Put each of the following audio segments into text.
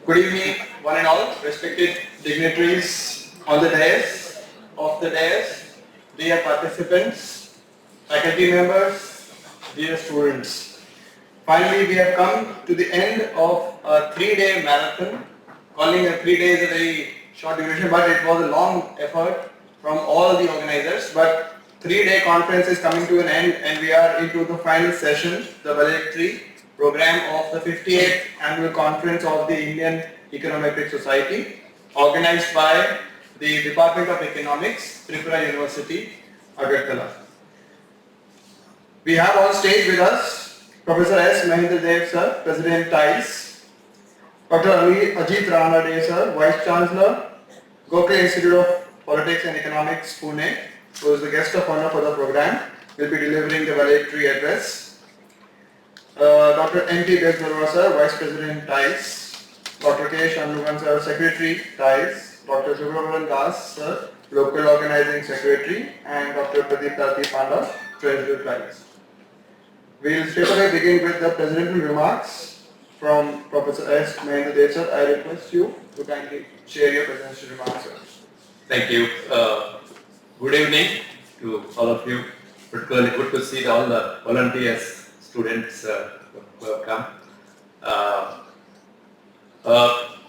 Good evening, one and all, respected dignitaries on the dais, dear participants, faculty members, dear students. Finally, we have come to the end of a 3-day marathon. Calling a 3 days a very short duration, but it was a long effort from all the organizers. But 3-day conference is coming to an end, and we are into the final session, the Valedictory program of the 58th annual conference of the Indian Econometric Society, organized by the Department of Economics, Tripura University, Agartala. We have on stage with us Professor S. Mahendra sir, President TIES, Dr. Ajit Ranade sir, Vice-Chancellor, Gokhale Institute of Politics and Economics, Pune, who is the guest of honor for the program, will be delivering the valedictory address. Dr. M.T. Bezbaruah sir, Vice President TIES, Dr. K. Shanmugan sir, Secretary TIES, Dr. Subhrabaran sir, Local Organizing Secretary, and Dr. Pradiptarathi Panda, Treasurer TIES. We will straight away begin with the presidential remarks from Professor S. Mahendra sir. I request you to kindly share your presidential remarks, sir. Thank you. Good evening to all of you. Particularly good to see all the volunteers, students who have come.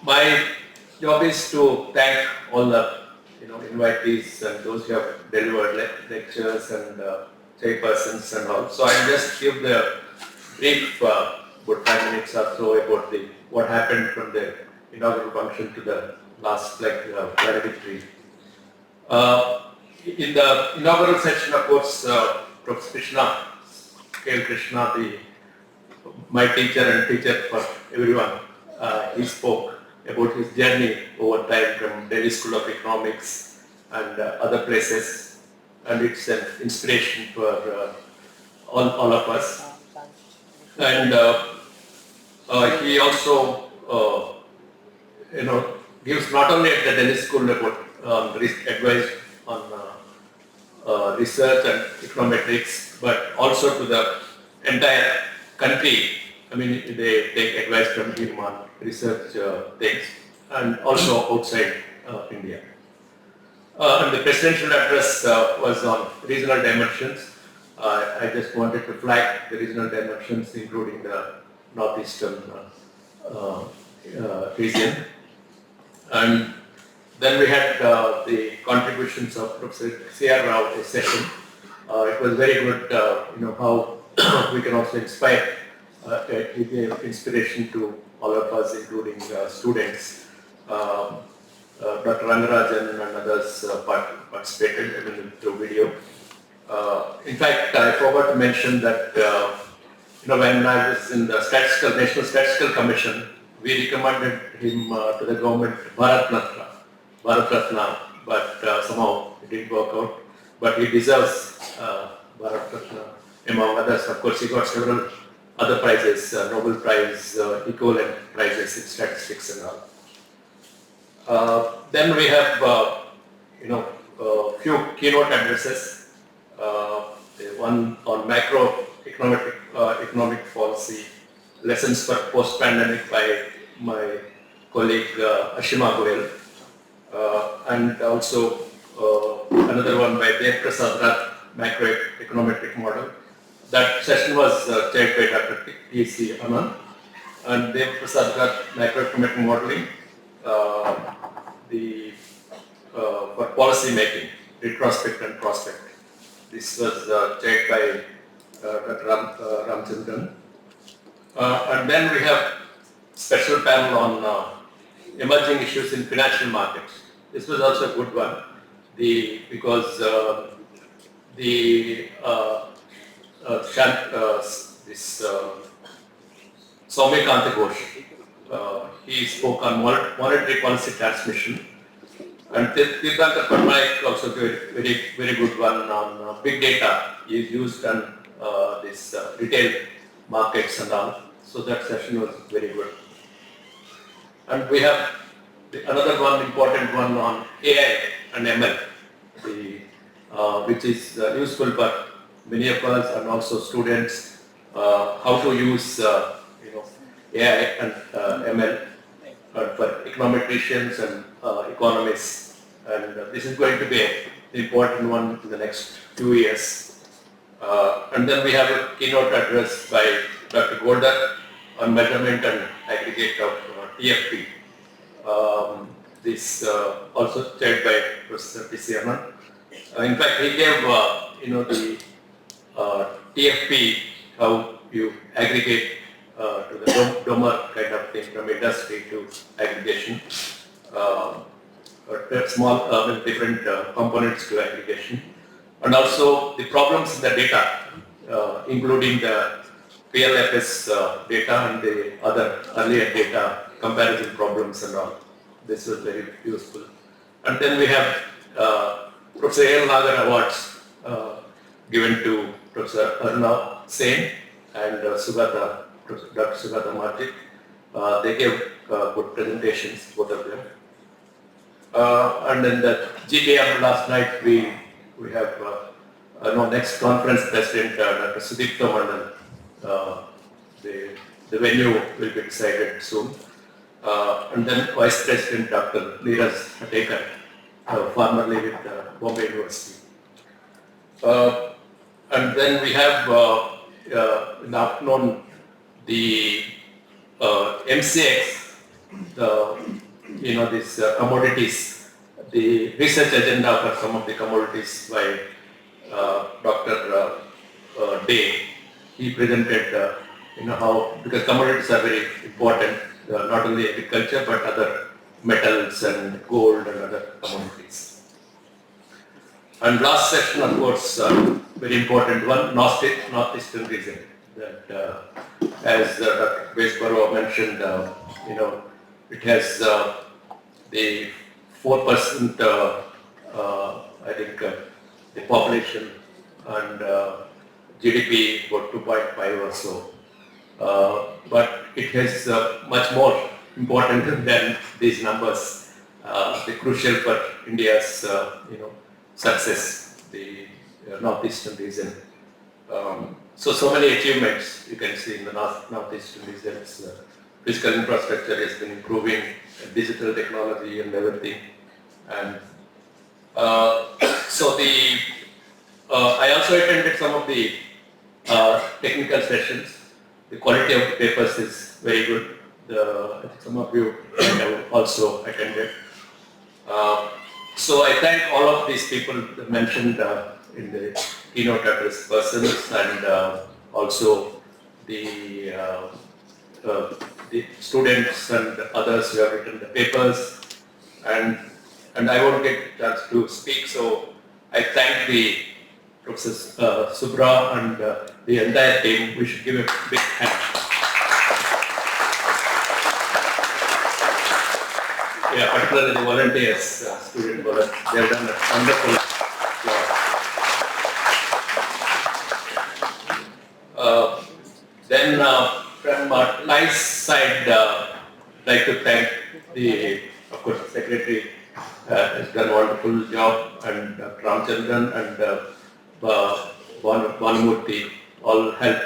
My job is to thank all the invitees and those who have delivered lectures and chairpersons and all. So I'll just give the brief, about 5 minutes or so about what happened from the inaugural function to the last valedictory. In the inaugural session, of course, Prof. Krishna, my teacher and teacher for everyone, he spoke about his journey over time from Delhi School of Economics and other places, and it's an inspiration for all of us. And he also, gives not only at the Delhi School about advice on research and econometrics, but also to the entire country. I mean, they take advice from him on research things, and also outside India. And the presidential address was on regional dimensions. I just wanted to flag the regional dimensions, including the northeastern region. And then we had the contributions of Professor C.R. Rao session. It was very good, how we can also inspire, give inspiration to all of us, including students. Dr. Rangarajan and others participated through video. In fact, I forgot to mention that when I was in the National Statistical Commission, we recommended him to the government Bharat Ratna, but somehow it didn't work out. But he deserves Bharat Ratna, among others. Of course, he got several other prizes, Nobel Prize, equivalent prizes in statistics and all. Then we have, few keynote addresses. One on economic policy, lessons for post-pandemic by my colleague Ashima Goel, and also another one by Debnath, macroeconometric model. That session was chaired by Dr. T.C. Anand, and Debnath macroeconomic modeling for policy making, retrospect and prospect. This was chaired by Dr. Ramchandran. And then we have special panel on emerging issues in financial markets. This was also a good one, because Soumyakanta Ghosh, he spoke on monetary policy transmission, and Tirthankar Patnaik also very very good one on big data is used on this retail markets and all. So that session was very good. And we have another one important one on AI and ML, which is useful for many of us and also students, how to use AI and ML for econometricians and economists, and this is going to be an important one in the next 2 years. And then we have a keynote address by Dr. Golder on measurement and aggregate of TFP. This also chaired by Professor P.C. Anand. In fact, he gave the TFP, how you aggregate to the DOMER kind of thing from industry to aggregation, small different components to aggregation, and also the problems in the data, including the PLFS data and the other earlier data comparison problems and all. This was very useful. And then we have Professor A. Nagar Awards given to Professor Arna Sen and Dr. Sugata Marjik. They gave good presentations, both of them. And then the GPM last night, we have next conference president, Dr. Sudipta Mandal. The venue will be decided soon. And then Vice President Dr. Neeraj Hatekar, formerly with Bombay University. And then we have in the afternoon the MCX, these commodities, the research agenda for some of the commodities by Dr. Day. He presented, how, because commodities are very important, not only agriculture but other metals and gold and other commodities. And last section, of course, very important one, Northeastern region. That, as Dr. Bezbaruah mentioned, it has the 4%, I think, the population and GDP about 2.5 or so. But it is much more important than these numbers. The crucial for India's, success, the Northeastern region. So many achievements you can see in the Northeastern regions. Physical infrastructure has been improving, digital technology and everything. And I also attended some of the technical sessions. The quality of the papers is very good. I think some of you have also attended. So I thank all of these people mentioned in the keynote address persons and also the students and others who have written the papers. And I won't get a chance to speak, so I thank the Professor Subra and the entire team. We should give a big hand. Yeah, particularly the volunteers, student volunteers, they have done a wonderful job. Then from my side, I'd like to thank of course, the Secretary has done a wonderful job, and Dr. Ramchandran and Bhanumurthy all helped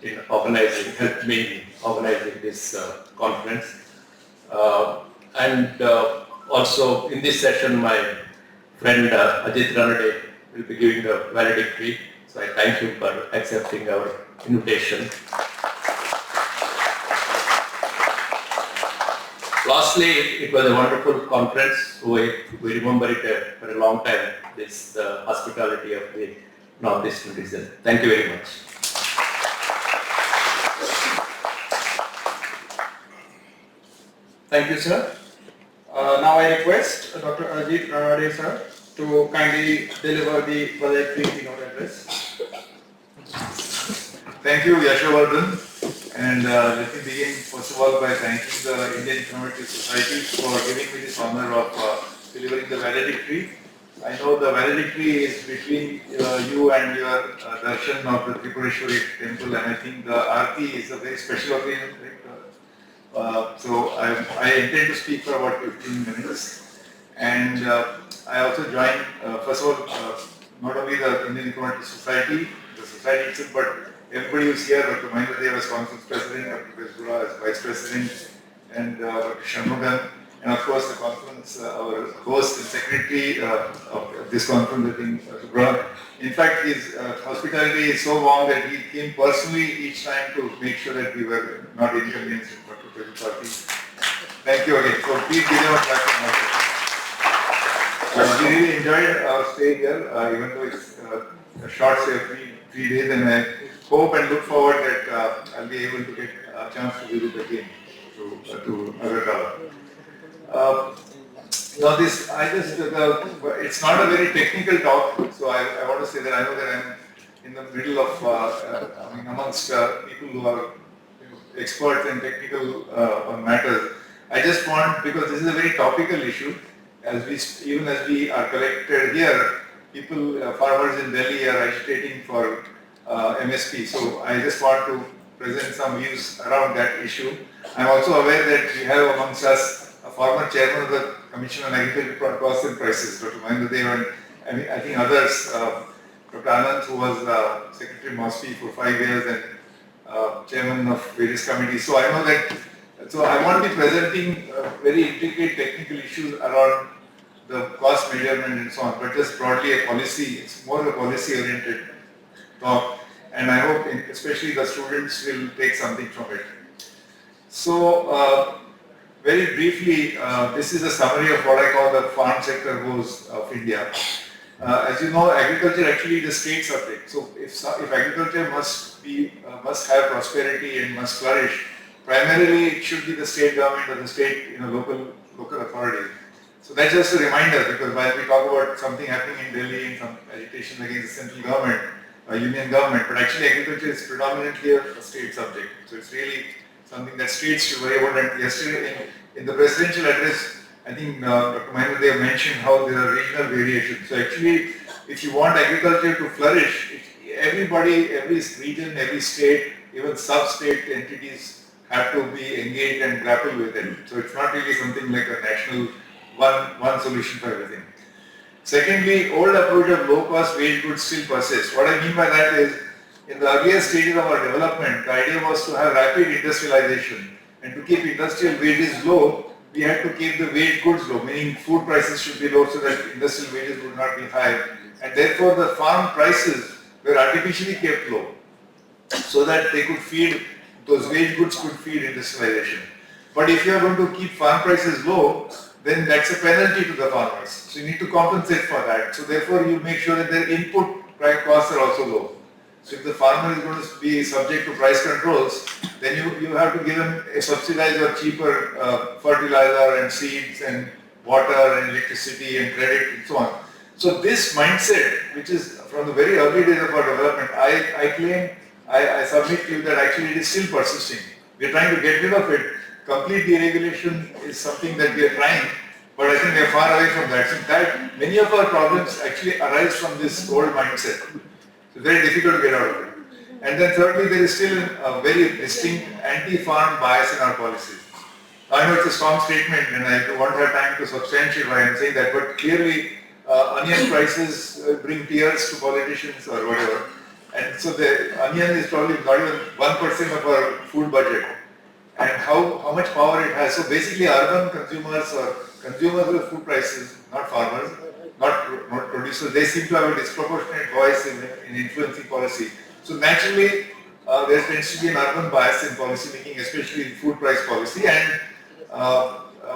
me in organizing this conference. And also in this session, my friend Ajit Ranade will be giving the valedictory. So I thank him for accepting our invitation. Lastly, it was a wonderful conference. We remember it for a long time, this hospitality of the Northeastern region. Thank you very much. Thank you, sir. Now I request Dr. Ajit Ranade, sir, to kindly deliver the valedictory keynote address. Thank you, Yashovardhan. And let me begin first of all by thanking the Indian Econometric Society for giving me this honor of delivering the valedictory. I know the valedictory is between you and your darshan of the Tripureshwari temple, and I think the Aarti is a very special occasion. So I intend to speak for about 15 minutes. And I also joined, first of all, not only the Indian Econometric Society, the society itself, but everybody who's here, Dr. Mahendra as Conference President, Dr. Bezbaruah as Vice President, and Dr. Shanmugan, and of course the conference, our host and secretary of this conference, I think, Subhrabaran. In fact, his hospitality is so warm that he came personally each time to make sure that we were not inconvenienced in Dr. Pradiptarathi. Thank you again. So please give him a clap for myself. We really enjoyed our stay here, even though it's a short stay of 3 days, and I hope and look forward that I'll be able to get a chance to visit again to Mararaja. Now this, it's not a very technical talk, so I want to say that I know that I'm in the middle of, amongst people who are experts and technical on matters. I just want, because this is a very topical issue, even as we are collected here, people, farmers in Delhi are agitating for MSP. So I just want to present some views around that issue. I'm also aware that we have amongst us a former chairman of the Commission on Agricultural Costs and Prices, Dr. Mahendra, and I think others, Dr. Anand, who was Secretary MSP for 5 years and chairman of various committees. So I know that, so I want to be presenting very intricate technical issues around the cost measurement and so on, but just broadly a policy, it's more of a policy oriented talk, and I hope especially the students will take something from it. So, very briefly, this is a summary of what I call the farm sector woes of India. As you know, agriculture actually is a state subject. So if agriculture must have prosperity and must flourish, primarily it should be the state government or the state, local authorities. So that's just a reminder, because while we talk about something happening in Delhi and some agitation against the central government, union government, but actually agriculture is predominantly a state subject. So it's really something that states should worry about. And yesterday in the presidential address, I think Dr. Mahendra mentioned how there are regional variations. So actually, if you want agriculture to flourish, everybody, every region, every state, even sub-state entities have to be engaged and grapple with it. So it's not really something like a national one solution for everything. Secondly, old approach of low-cost wage goods still persists. What I mean by that is, in the earlier stages of our development, the idea was to have rapid industrialization, and to keep industrial wages low, we had to keep the wage goods low, meaning food prices should be low so that industrial wages would not be high, and therefore the farm prices were artificially kept low, so that they could feed, those wage goods could feed industrialization. But if you are going to keep farm prices low, then that's a penalty to the farmers. So you need to compensate for that. So therefore you make sure that their input costs are also low. So if the farmer is going to be subject to price controls, then you have to give him a subsidized or cheaper fertilizer and seeds and water and electricity and credit and so on. So this mindset, which is from the very early days of our development, I submit to you that actually it is still persisting. We are trying to get rid of it. Complete deregulation is something that we are trying, but I think we are far away from that. So that many of our problems actually arise from this old mindset. So it's very difficult to get out of it. And then thirdly, there is still a very distinct anti-farm bias in our policies. I know it's a strong statement and I won't have time to substantiate why I'm saying that, but clearly onion prices bring tears to politicians or whatever. And so the onion is probably not even 1% of our food budget. And how much power it has. So basically urban consumers or consumers of food prices, not farmers, not producers, they seem to have a disproportionate voice in influencing policy. So naturally, there tends to be an urban bias in policy making, especially in food price policy. And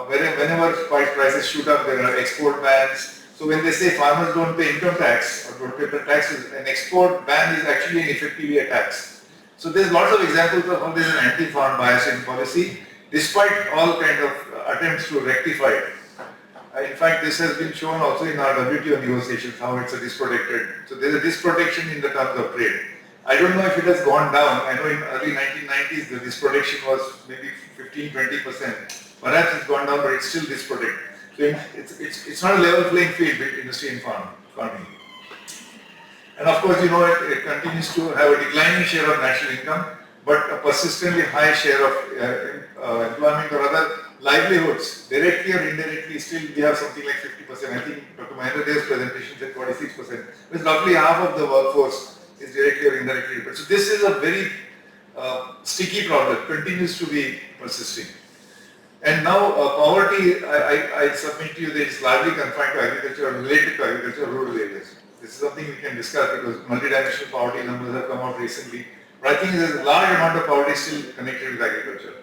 whenever prices shoot up, there are export bans. So when they say farmers don't pay income tax or don't pay the taxes, an export ban is actually effectively a tax. So there's lots of examples of how there's an anti-farm bias in policy, despite all kind of attempts to rectify it. In fact, this has been shown also in our WTO negotiations, how it's a disprotected. So there's a disprotection in the terms of trade. I don't know if it has gone down. I know in early 1990s, the disprotection was maybe 15-20%. Perhaps it's gone down, but it's still disprotected. So it's not a level playing field between industry and farm economy. And of course, it continues to have a declining share of national income, but a persistently high share of employment or other livelihoods, directly or indirectly. Still we have something like 50%. I think Dr. Mahendra's presentation said 46%. It's roughly half of the workforce is directly or indirectly dependent. So this is a very sticky problem, continues to be persisting. And now poverty, I submit to you that it's largely confined to agriculture or related to agriculture or rural areas. This is something we can discuss because multidimensional poverty numbers have come out recently. But I think there's a large amount of poverty still connected with agriculture.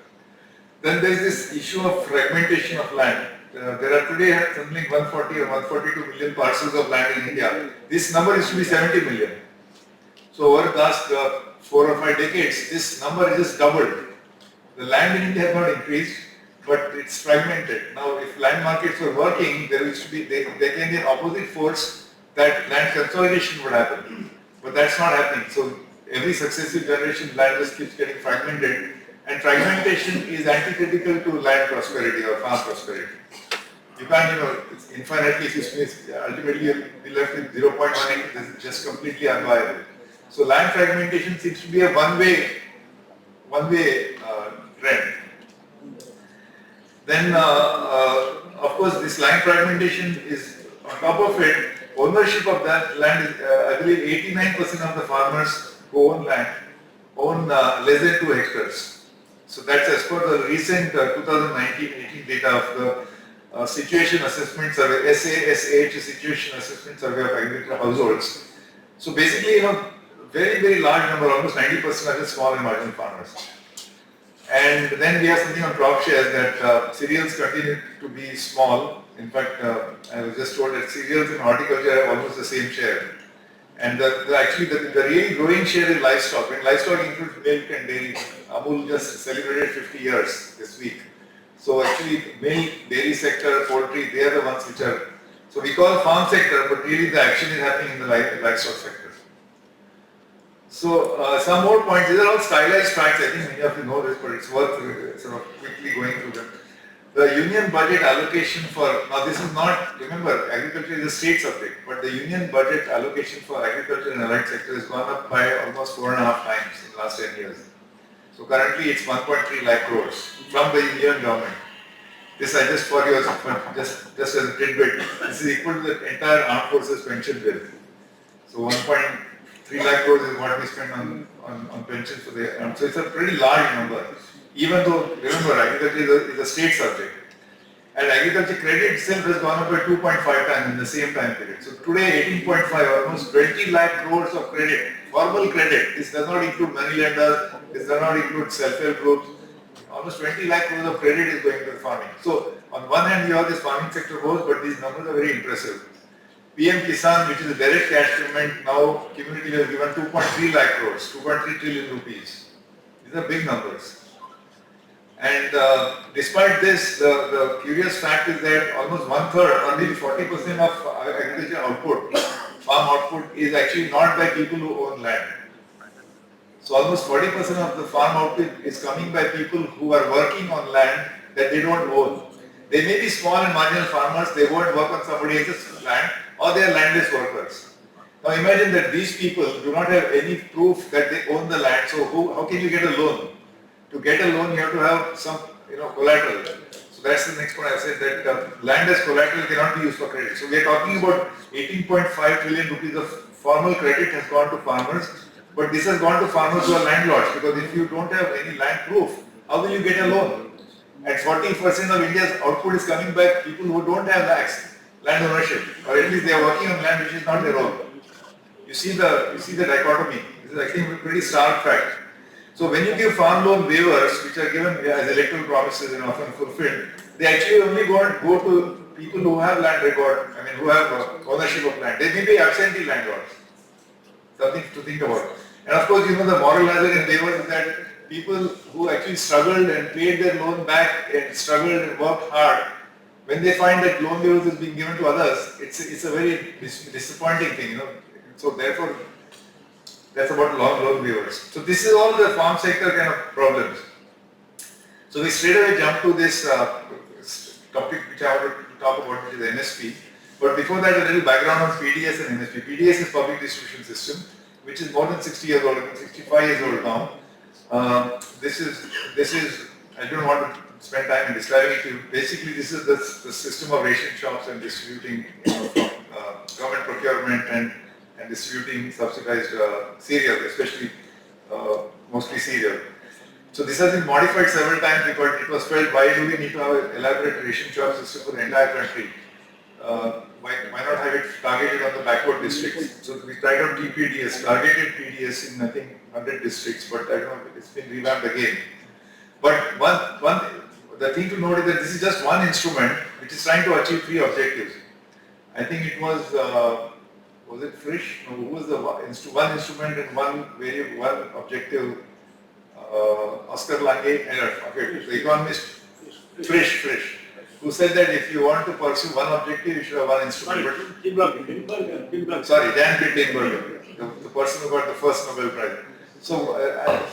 Then there's this issue of fragmentation of land. There are today something like 140 or 142 million parcels of land in India. This number used to be 70 million. So over the last 4 or 5 decades, this number is just doubled. The land in India has not increased, but it's fragmented. Now, if land markets were working, there can be an opposite force that land consolidation would happen. But that's not happening. So every successive generation, land just keeps getting fragmented. And fragmentation is antithetical to land prosperity or farm prosperity. You can't, it's infinitely, ultimately you'll be left with 0.1 acre. This is just completely unviable. So land fragmentation seems to be a one-way trend. Then, of course, this land fragmentation is, on top of it, ownership of that land is, I believe 89% of the farmers who own land own less than 2 hectares. So that's as per the recent 2019-18 data of the Situation Assessment Survey, SASH Situation Assessment Survey of Agricultural Households. So basically, very, very large number, almost 90% are just small and marginal farmers. And then we have something on crop shares that cereals continue to be small. In fact, I was just told that cereals and horticulture have almost the same share. And actually the really growing share is livestock. When livestock includes milk and dairy, Amul just celebrated 50 years this week. So actually milk, dairy sector, poultry, they are the ones which are, so we call farm sector, but really the action is happening in the livestock sector. So some more points, these are all stylized facts, I think many of you know this, but it's worth sort of quickly going through them. The union budget allocation for, now this is not, remember, agriculture is a state subject, but the union budget allocation for agriculture and allied sector has gone up by almost 4.5 times in the last 10 years. So currently it's 1.3 lakh crores from the union government. This I just for you, just as a tidbit, this is equal to the entire armed forces pension bill. So 1.3 lakh crores is what we spend on pensions for the, so it's a pretty large number. Even though, remember, agriculture is a state subject. And agriculture credit itself has gone up by 2.5 times in the same time period. So today 18.5, almost 20 lakh crores of credit, formal credit. This does not include money lenders, this does not include self-help groups. Almost 20 lakh crores of credit is going to farming. So on one hand you have this farming sector growth, but these numbers are very impressive. PM Kisan, which is a direct cash payment, now cumulatively has given 2.3 lakh crores, 2.3 trillion rupees. These are big numbers. And despite this, the curious fact is that almost 1/3 or maybe 40% of agriculture output, farm output, is actually not by people who own land. So almost 40% of the farm output is coming by people who are working on land that they don't own. They may be small and marginal farmers, they won't work on somebody else's land, or they are landless workers. Now imagine that these people do not have any proof that they own the land, so how can you get a loan? To get a loan, you have to have some, collateral. So that's the next point. I said that land as collateral cannot be used for credit. So we are talking about 18.5 trillion rupees of formal credit has gone to farmers, but this has gone to farmers who are landlords, because if you don't have any land proof, how will you get a loan? And 40% of India's output is coming by people who don't have land ownership, or at least they are working on land which is not their own. You see the dichotomy. This is actually a pretty stark fact. So when you give farm loan waivers, which are given as electoral promises and often fulfilled, they actually only go to people who have land record, who have ownership of land. They may be absentee landlords. Something to think about. And of course, the moral hazard in waivers is that people who actually struggled and paid their loan back and struggled and worked hard, when they find that loan waivers is being given to others, it's a very disappointing thing, So therefore, that's about loan waivers. So this is all the farm sector kind of problems. So we straight away jump to this topic which I want to talk about, which is MSP. But before that, a little background on PDS and MSP. PDS is Public Distribution System, which is more than 60 years old, 65 years old now. This is, I don't want to spend time in describing it to you. Basically, this is the system of ration shops and distributing from government procurement and and distributing subsidized cereal, especially mostly cereal. So this has been modified several times because it was felt, why do we need to have an elaborate ration shop system for the entire country? Why not have it targeted on the backward districts? So we tried out TPDS, targeted PDS in I think 100 districts, but I don't know, it's been revamped again. But the thing to note is that this is just one instrument which is trying to achieve 3 objectives. I think it was it Frisch? No, who was the one instrument and one objective? Oscar Lange, the economist Frisch, who said that if you want to pursue one objective, you should have one instrument. Sorry, Dan Bittenberger, the person who got the first Nobel Prize. So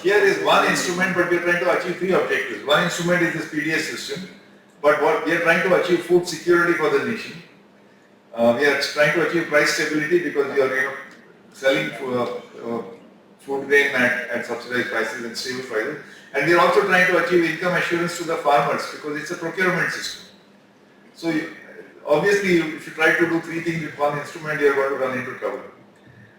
here is one instrument, but we are trying to achieve 3 objectives. One instrument is this PDS system, but what we are trying to achieve food security for the nation. We are trying to achieve price stability because we are selling food grain at subsidized prices and stable prices. And we are also trying to achieve income assurance to the farmers because it's a procurement system. So obviously, if you try to do 3 things with one instrument, you are going to run into trouble.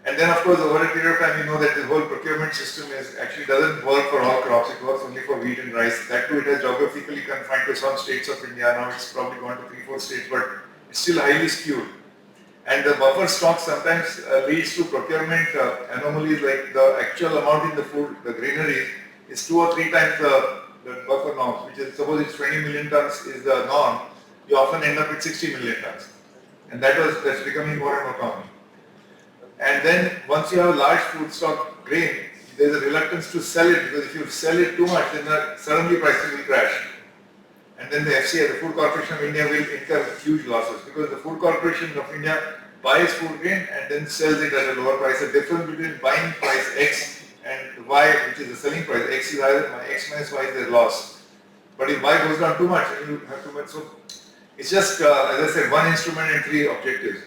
And then of course, over a period of time, you know that the whole procurement system actually doesn't work for all crops, it works only for wheat and rice. That too, it has geographically confined to some states of India. Now it's probably gone to 3-4 states, but it's still highly skewed. And the buffer stock sometimes leads to procurement anomalies, like the actual amount in the food, the granaries, is 2 or 3 times the buffer norms, which is, suppose it's 20 million tons is the norm, you often end up with 60 million tons. And that's becoming more and more common. And then once you have a large food stock grain, there's a reluctance to sell it, because if you sell it too much, then suddenly prices will crash. And then the FCI, the Food Corporation of India, will incur huge losses, because the Food Corporation of India buys food grain and then sells it at a lower price. The difference between buying price X and Y, which is the selling price, X is either X minus Y is their loss. But if Y goes down too much, then you have too much. So it's just, as I said, one instrument and 3 objectives.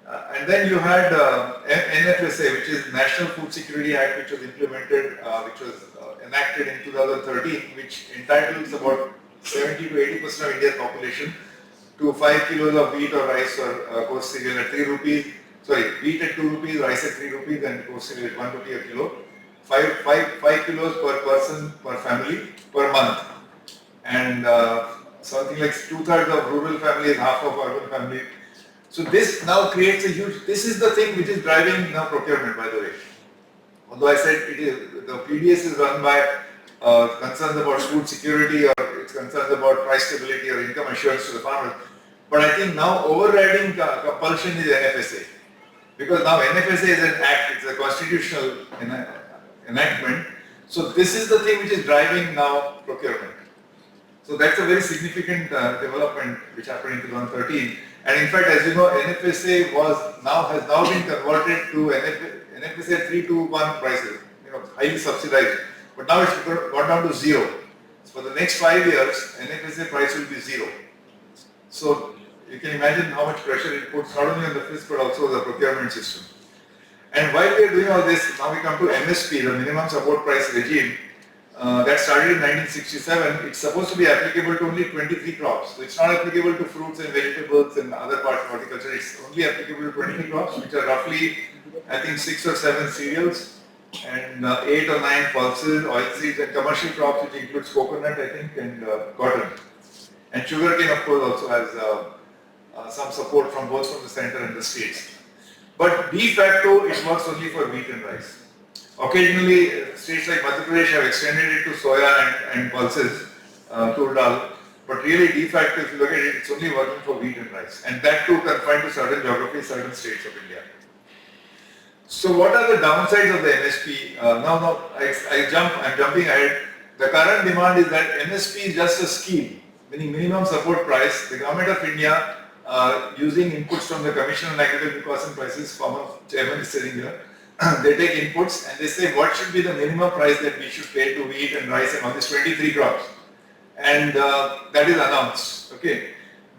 And then you had NFSA, which is National Food Security Act, which was implemented, which was enacted in 2013, which entitles about 70 to 80% of India's population to 5 kilos of wheat or rice or coarse cereal at 3 rupees. Sorry, wheat at 2 rupees, rice at 3 rupees, and coarse cereal at 1 rupee a kilo. 5 kilos per person per family per month. And something like 2/3 of rural families, half of urban families. So this now creates a huge, this is the thing which is driving now procurement, by the way. Although I said the PDS is run by concerns about food security, or it's concerns about price stability or income assurance to the farmers. But I think now overriding compulsion is NFSA. Because now NFSA is an act, it's a constitutional enactment. So this is the thing which is driving now procurement. So that's a very significant development which happened in 2013. And in fact, as you know, NFSA has now been converted to NFSA 3-to-1 prices, highly subsidized. But now it's gone down to 0. So for the next 5 years, NFSA price will be 0. So you can imagine how much pressure it puts not only on the fisc but also the procurement system. And while we are doing all this, now we come to MSP, the minimum support price regime. That started in 1967. It's supposed to be applicable to only 23 crops. So it's not applicable to fruits and vegetables and other parts of horticulture. It's only applicable to 23 crops, which are roughly, I think, 6 or 7 cereals and 8 or 9 pulses, oilseeds, and commercial crops, which includes coconut, I think, and cotton. And sugarcane, of course, also has some support from both from the center and the states. But de facto, it works only for wheat and rice. Occasionally, states like Madhya Pradesh have extended it to soya and pulses, tur dal. But really, de facto, if you look at it, it's only working for wheat and rice. And that too confined to certain geographies, certain states of India. So what are the downsides of the MSP? I'm jumping ahead. The current demand is that MSP is just a scheme, meaning minimum support price. The government of India, using inputs from the Commission on Agricultural Costs and Prices, former chairman is sitting here, they take inputs and they say what should be the minimum price that we should pay to wheat and rice and all these 23 crops. And that is announced. Okay.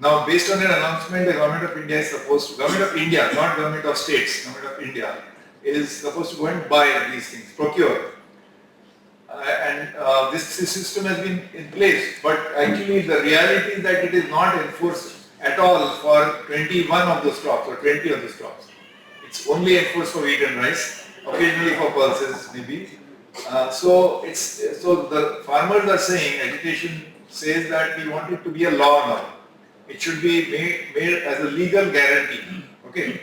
Now, based on that announcement, the government of India is supposed to, government of India, not government of states, government of India, is supposed to go and buy these things, procure. This system has been in place, but actually the reality is that it is not enforced at all for 21 of those crops or 20 of those crops. It's It's only enforced for wheat and rice, occasionally for pulses maybe. So the farmers are saying, agitation says that we want it to be a law now. It should be made as a legal guarantee. Okay.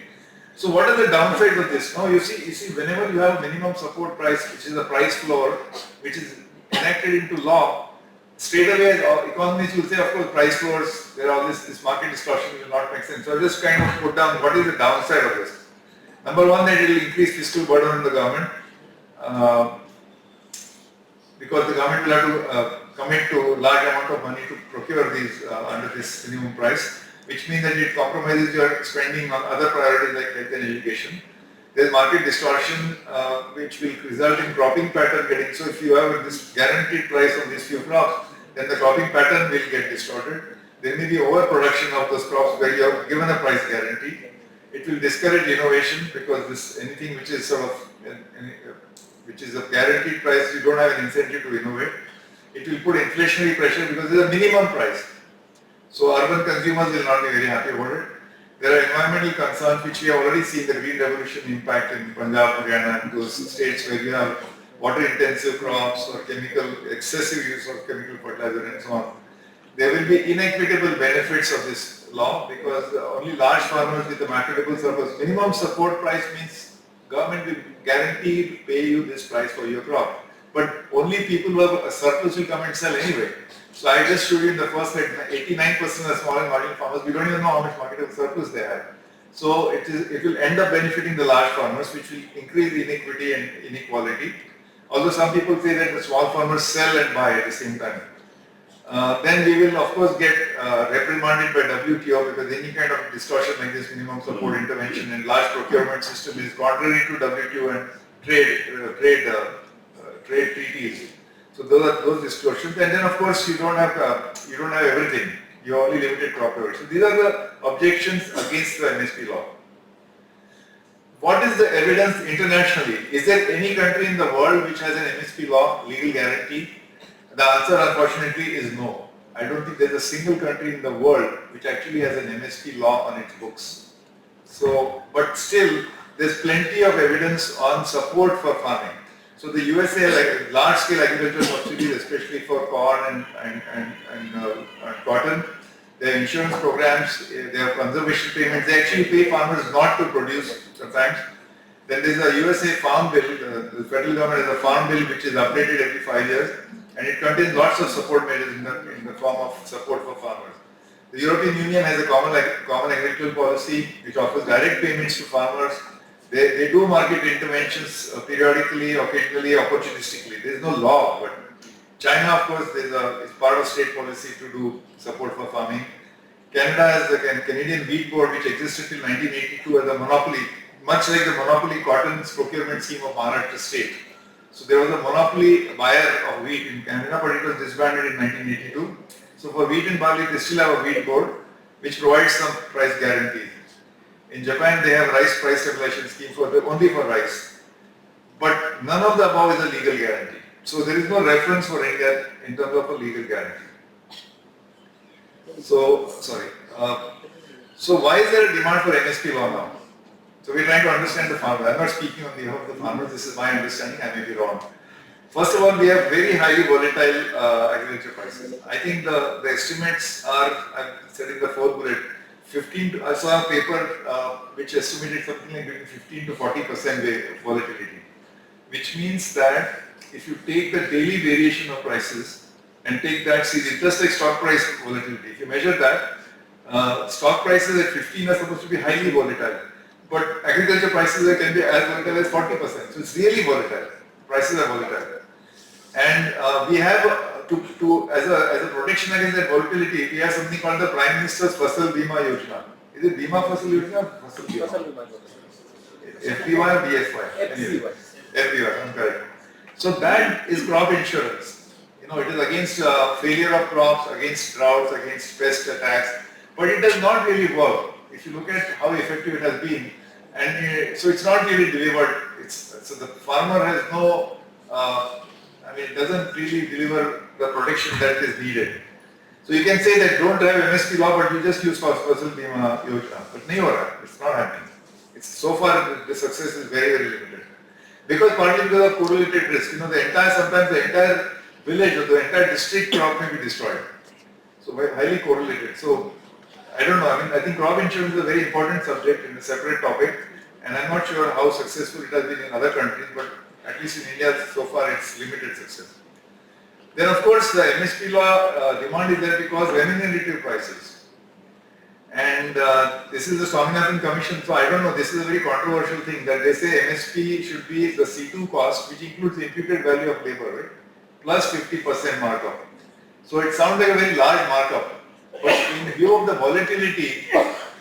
So what are the downsides of this? Now you see, whenever you have a minimum support price, which is a price floor, which is enacted into law, straight away economists will say, of course, price floors, there are all this market distortion will not make sense. So I just kind of put down what is the downside of this. Number one, that it will increase fiscal burden on the government, because the government will have to commit to large amount of money to procure these under this minimum price, which means that it compromises your spending on other priorities like health and education. There is market distortion, which will result in cropping pattern getting. So if you have this guaranteed price on these few crops, then the cropping pattern will get distorted. There may be overproduction of those crops where you have given a price guarantee. It will discourage innovation because anything which is sort of which is a guaranteed price, you don't have an incentive to innovate. It will put inflationary pressure because there is a minimum price. So urban consumers will not be very happy about it. There are environmental concerns which we have already seen the green revolution impact in Punjab, Haryana and those states where you have water intensive crops or excessive use of chemical fertilizer and so on. There will be inequitable benefits of this law because only large farmers with a marketable surplus. Minimum support price means government will guarantee to pay you this price for your crop. But only people who have a surplus will come and sell anyway. So I just showed you in the first slide, 89% of small and marginal farmers, we don't even know how much marketable surplus they have. So it will end up benefiting the large farmers, which will increase inequity and inequality. Although some people say that the small farmers sell and buy at the same time. Then we will of course get reprimanded by WTO because any kind of distortion like this minimum support intervention and large procurement system is contrary to WTO and trade treaties. So those are those distortions, and then of course you don't have everything. You have only limited crop coverage. So these are the objections against the MSP law. What is the evidence internationally? Is there any country in the world which has an MSP law, legal guarantee? The answer unfortunately is no. I don't think there's a single country in the world which actually has an MSP law on its books. So, but still, there's plenty of evidence on support for farming. So the USA, like large-scale agricultural subsidies, especially for corn and cotton, their insurance programs, their conservation payments, they actually pay farmers not to produce sometimes. Then there's a USA Farm Bill, the federal government has a Farm Bill which is updated every 5 years, and it contains lots of support measures in the form of support for farmers. The European Union has a common agricultural policy which offers direct payments to farmers. They do market interventions periodically, occasionally, opportunistically. There is no law, but China, of course, is part of state policy to do support for farming. Canada has the Canadian Wheat Board, which existed till 1982 as a monopoly, much like the monopoly cotton procurement scheme of Mararaja state. So there was a monopoly buyer of wheat in Canada, but it was disbanded in 1982. So for wheat and barley, they still have a wheat board, which provides some price guarantees. In Japan, they have rice price stabilization scheme only for rice. But none of the above is a legal guarantee. So there is no reference for India in terms of a legal guarantee. So, sorry. So why is there a demand for MSP law now? So we're trying to understand the farmer. I'm not speaking on behalf of the farmers. This is my understanding. I may be wrong. First of all, we have very highly volatile agriculture prices. I think the estimates are, I've said in the fourth bullet, I saw a paper which estimated something like between 15 to 40% volatility, which means that if you take the daily variation of prices and take that series, just like stock price volatility, if you measure that, stock prices at 15 are supposed to be highly volatile, but agriculture prices can be as volatile as 40%. So it's really volatile. Prices are volatile, and we have as a protection against that volatility, we have something called the Prime Minister's Fasal Bima Yojana. Is it Bima Fasal Yojana? Fasal Bima. FBY or BFY? Anyway, FBY, I'm correct. So that is crop insurance. You know, it is against failure of crops, against droughts, against pest attacks, but it does not really work. If you look at how effective it has been, and so it's not really delivered. So the farmer has no, it doesn't really deliver the protection that is needed. So you can say that don't have MSP law, but you just use Fasal Bima Yojana. But nahi ho raha, it's not happening. So far the success is very, very limited. Because partly because of correlated risk, sometimes the entire village or the entire district crop may be destroyed. So highly correlated. So I don't know, I think crop insurance is a very important subject in a separate topic, and I'm not sure how successful it has been in other countries, but at least in India so far it's limited success. Then of course the MSP law demand is there because remunerative prices. And this is the Swaminathan Commission, so I don't know, this is a very controversial thing that they say MSP should be the C2 cost, which includes the imputed value of labor, right? Plus 50% markup. So it sounds like a very large markup, but in view of the volatility,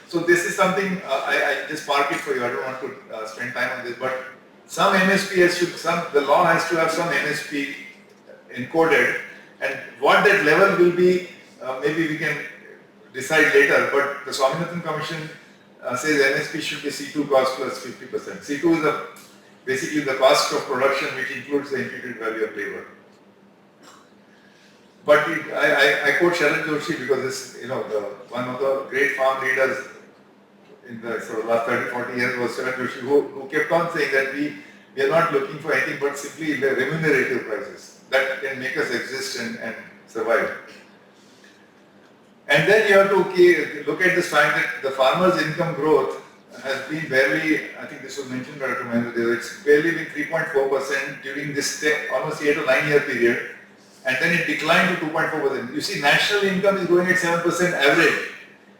so this is something, I just park it for you, I don't want to spend time on this, but some MSP the law has to have some MSP encoded, and what that level will be, maybe we can decide later, but the Swaminathan Commission says MSP should be C2 cost plus 50%. C2 is basically the cost of production which includes the imputed value of labor. But I quote Sharan Joshi because this, one of the great farm leaders in the sort of last 30-40 years was Sharan Joshi, who kept on saying that we are not looking for anything but simply remunerative prices that can make us exist and survive. And then you have to look at this fact that the farmer's income growth has been barely, I think this was mentioned by Dr. Mahendra, it's barely been 3.4% during this almost 8 or 9 year period, and then it declined to 2.4%. You see, national income is growing at 7% average.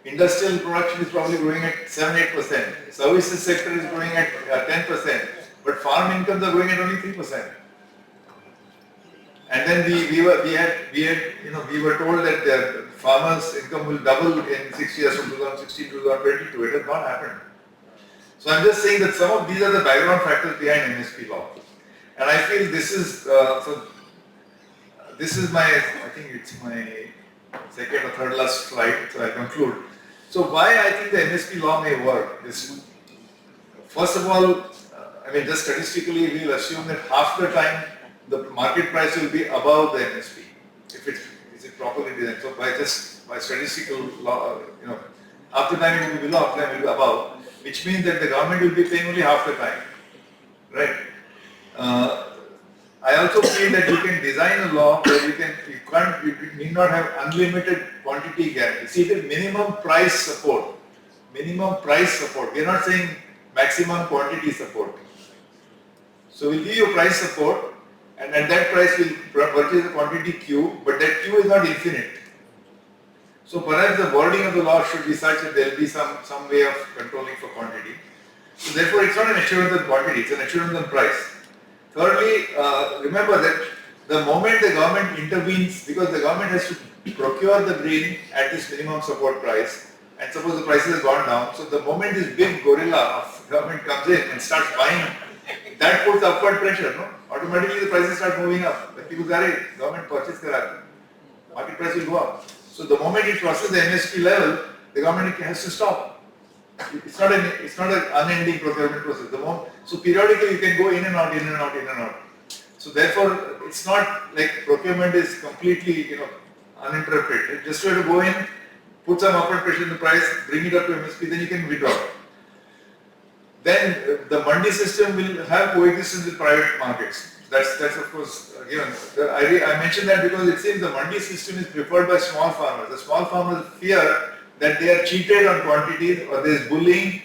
Industrial production is probably growing at 7-8%. Services sector is growing at 10%, but farm incomes are growing at only 3%. And then we were told that the farmers' income will double in 6 years from 2016 to 2022. It has not happened. So I'm just saying that some of these are the background factors behind MSP law. And I feel this is, this is my, I think it's my second or third last slide, so I conclude. So why I think the MSP law may work is, first of all, just statistically we'll assume that half the time the market price will be above the MSP, if it's properly designed. So by statistical law, half the time it will be below, half the time it will be above, which means that the government will be paying only half the time, right? I also feel that you can design a law where you need not have unlimited quantity guarantee. See, it is minimum price support. Minimum price support. We are not saying maximum quantity support. So we'll give you price support, and at that price we'll purchase the quantity Q, but that Q is not infinite. So perhaps the wording of the law should be such that there will be some way of controlling for quantity. So therefore it's not an assurance on quantity, it's an assurance on price. Thirdly, remember that the moment the government intervenes, because the government has to procure the grain at this minimum support price, and suppose the prices have gone down, so the moment this big gorilla of government comes in and starts buying, that puts upward pressure, no? Automatically the prices start moving up. When people say, government purchase kara, market price will go up. So the moment it crosses the MSP level, the government has to stop. It's not an unending procurement process. So periodically you can go in and out, in and out, in and out. So therefore, it's not like procurement is completely, uninterrupted. Just try to go in, put some upward pressure in the price, bring it up to MSP, then you can withdraw. Then the mandi system will have coexistence with private markets. That's of course given. I mentioned that because it seems the mandi system is preferred by small farmers. The small farmers fear that they are cheated on quantities or there is bullying.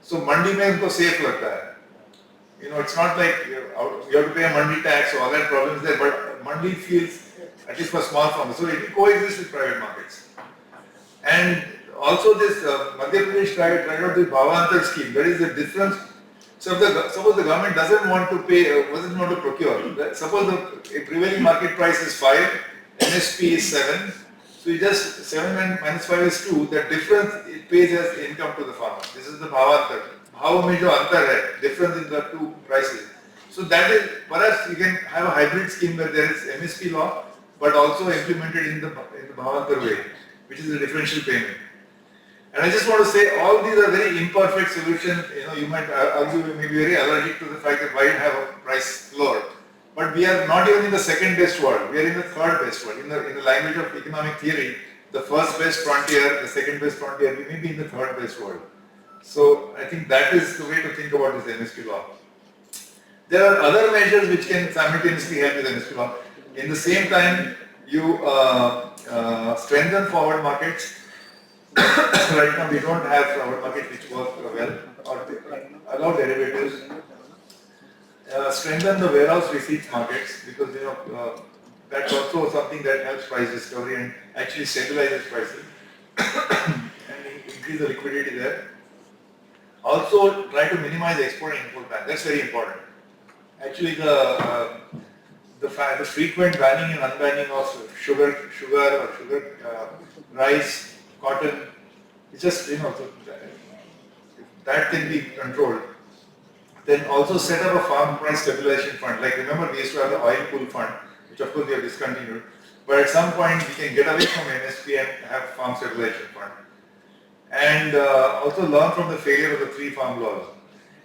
So mandi mein unko safe lagta hai. It's not like you have to pay a mandi tax or all that problems there, but mandi feels, at least for small farmers. So it will coexist with private markets. And also this Madhya Pradesh tried out the Bhawan scheme. There is a difference. So suppose the government doesn't want to pay, doesn't want to procure. Suppose the prevailing market price is 5, MSP is 7. So you just 7 and minus 5 is 2. The difference it pays as income to the farmer. This is the Bhawan. Bhav mein jo antar hai, difference in the two prices. So that is, perhaps you can have a hybrid scheme where there is MSP law, but also implemented in the Bhavantar way, which is a differential payment. And I just want to say all these are very imperfect solutions. You might argue you may be very allergic to the fact that why have a price floor. But we are not even in the second best world, we are in the third best world. In the language of economic theory, the first best frontier, the second best frontier, we may be in the third best world. So I think that is the way to think about this MSP law. There are other measures which can simultaneously help with MSP law. In the same time, you strengthen forward markets. Right now we don't have forward markets which work well, or allow derivatives. Strengthen the warehouse receipts markets, because that's also something that helps price discovery and actually stabilizes prices and increase the liquidity there. Also try to minimize export and import ban. That's very important. Actually, the frequent banning and unbanning of sugar, rice, cotton, it's just that can be controlled. Then also set up a farm price stabilization fund. Like remember, we used to have the oil pool fund, which of course we have discontinued. But at some point we can get away from MSP and have farm stabilization fund. And also learn from the failure of the 3 farm laws.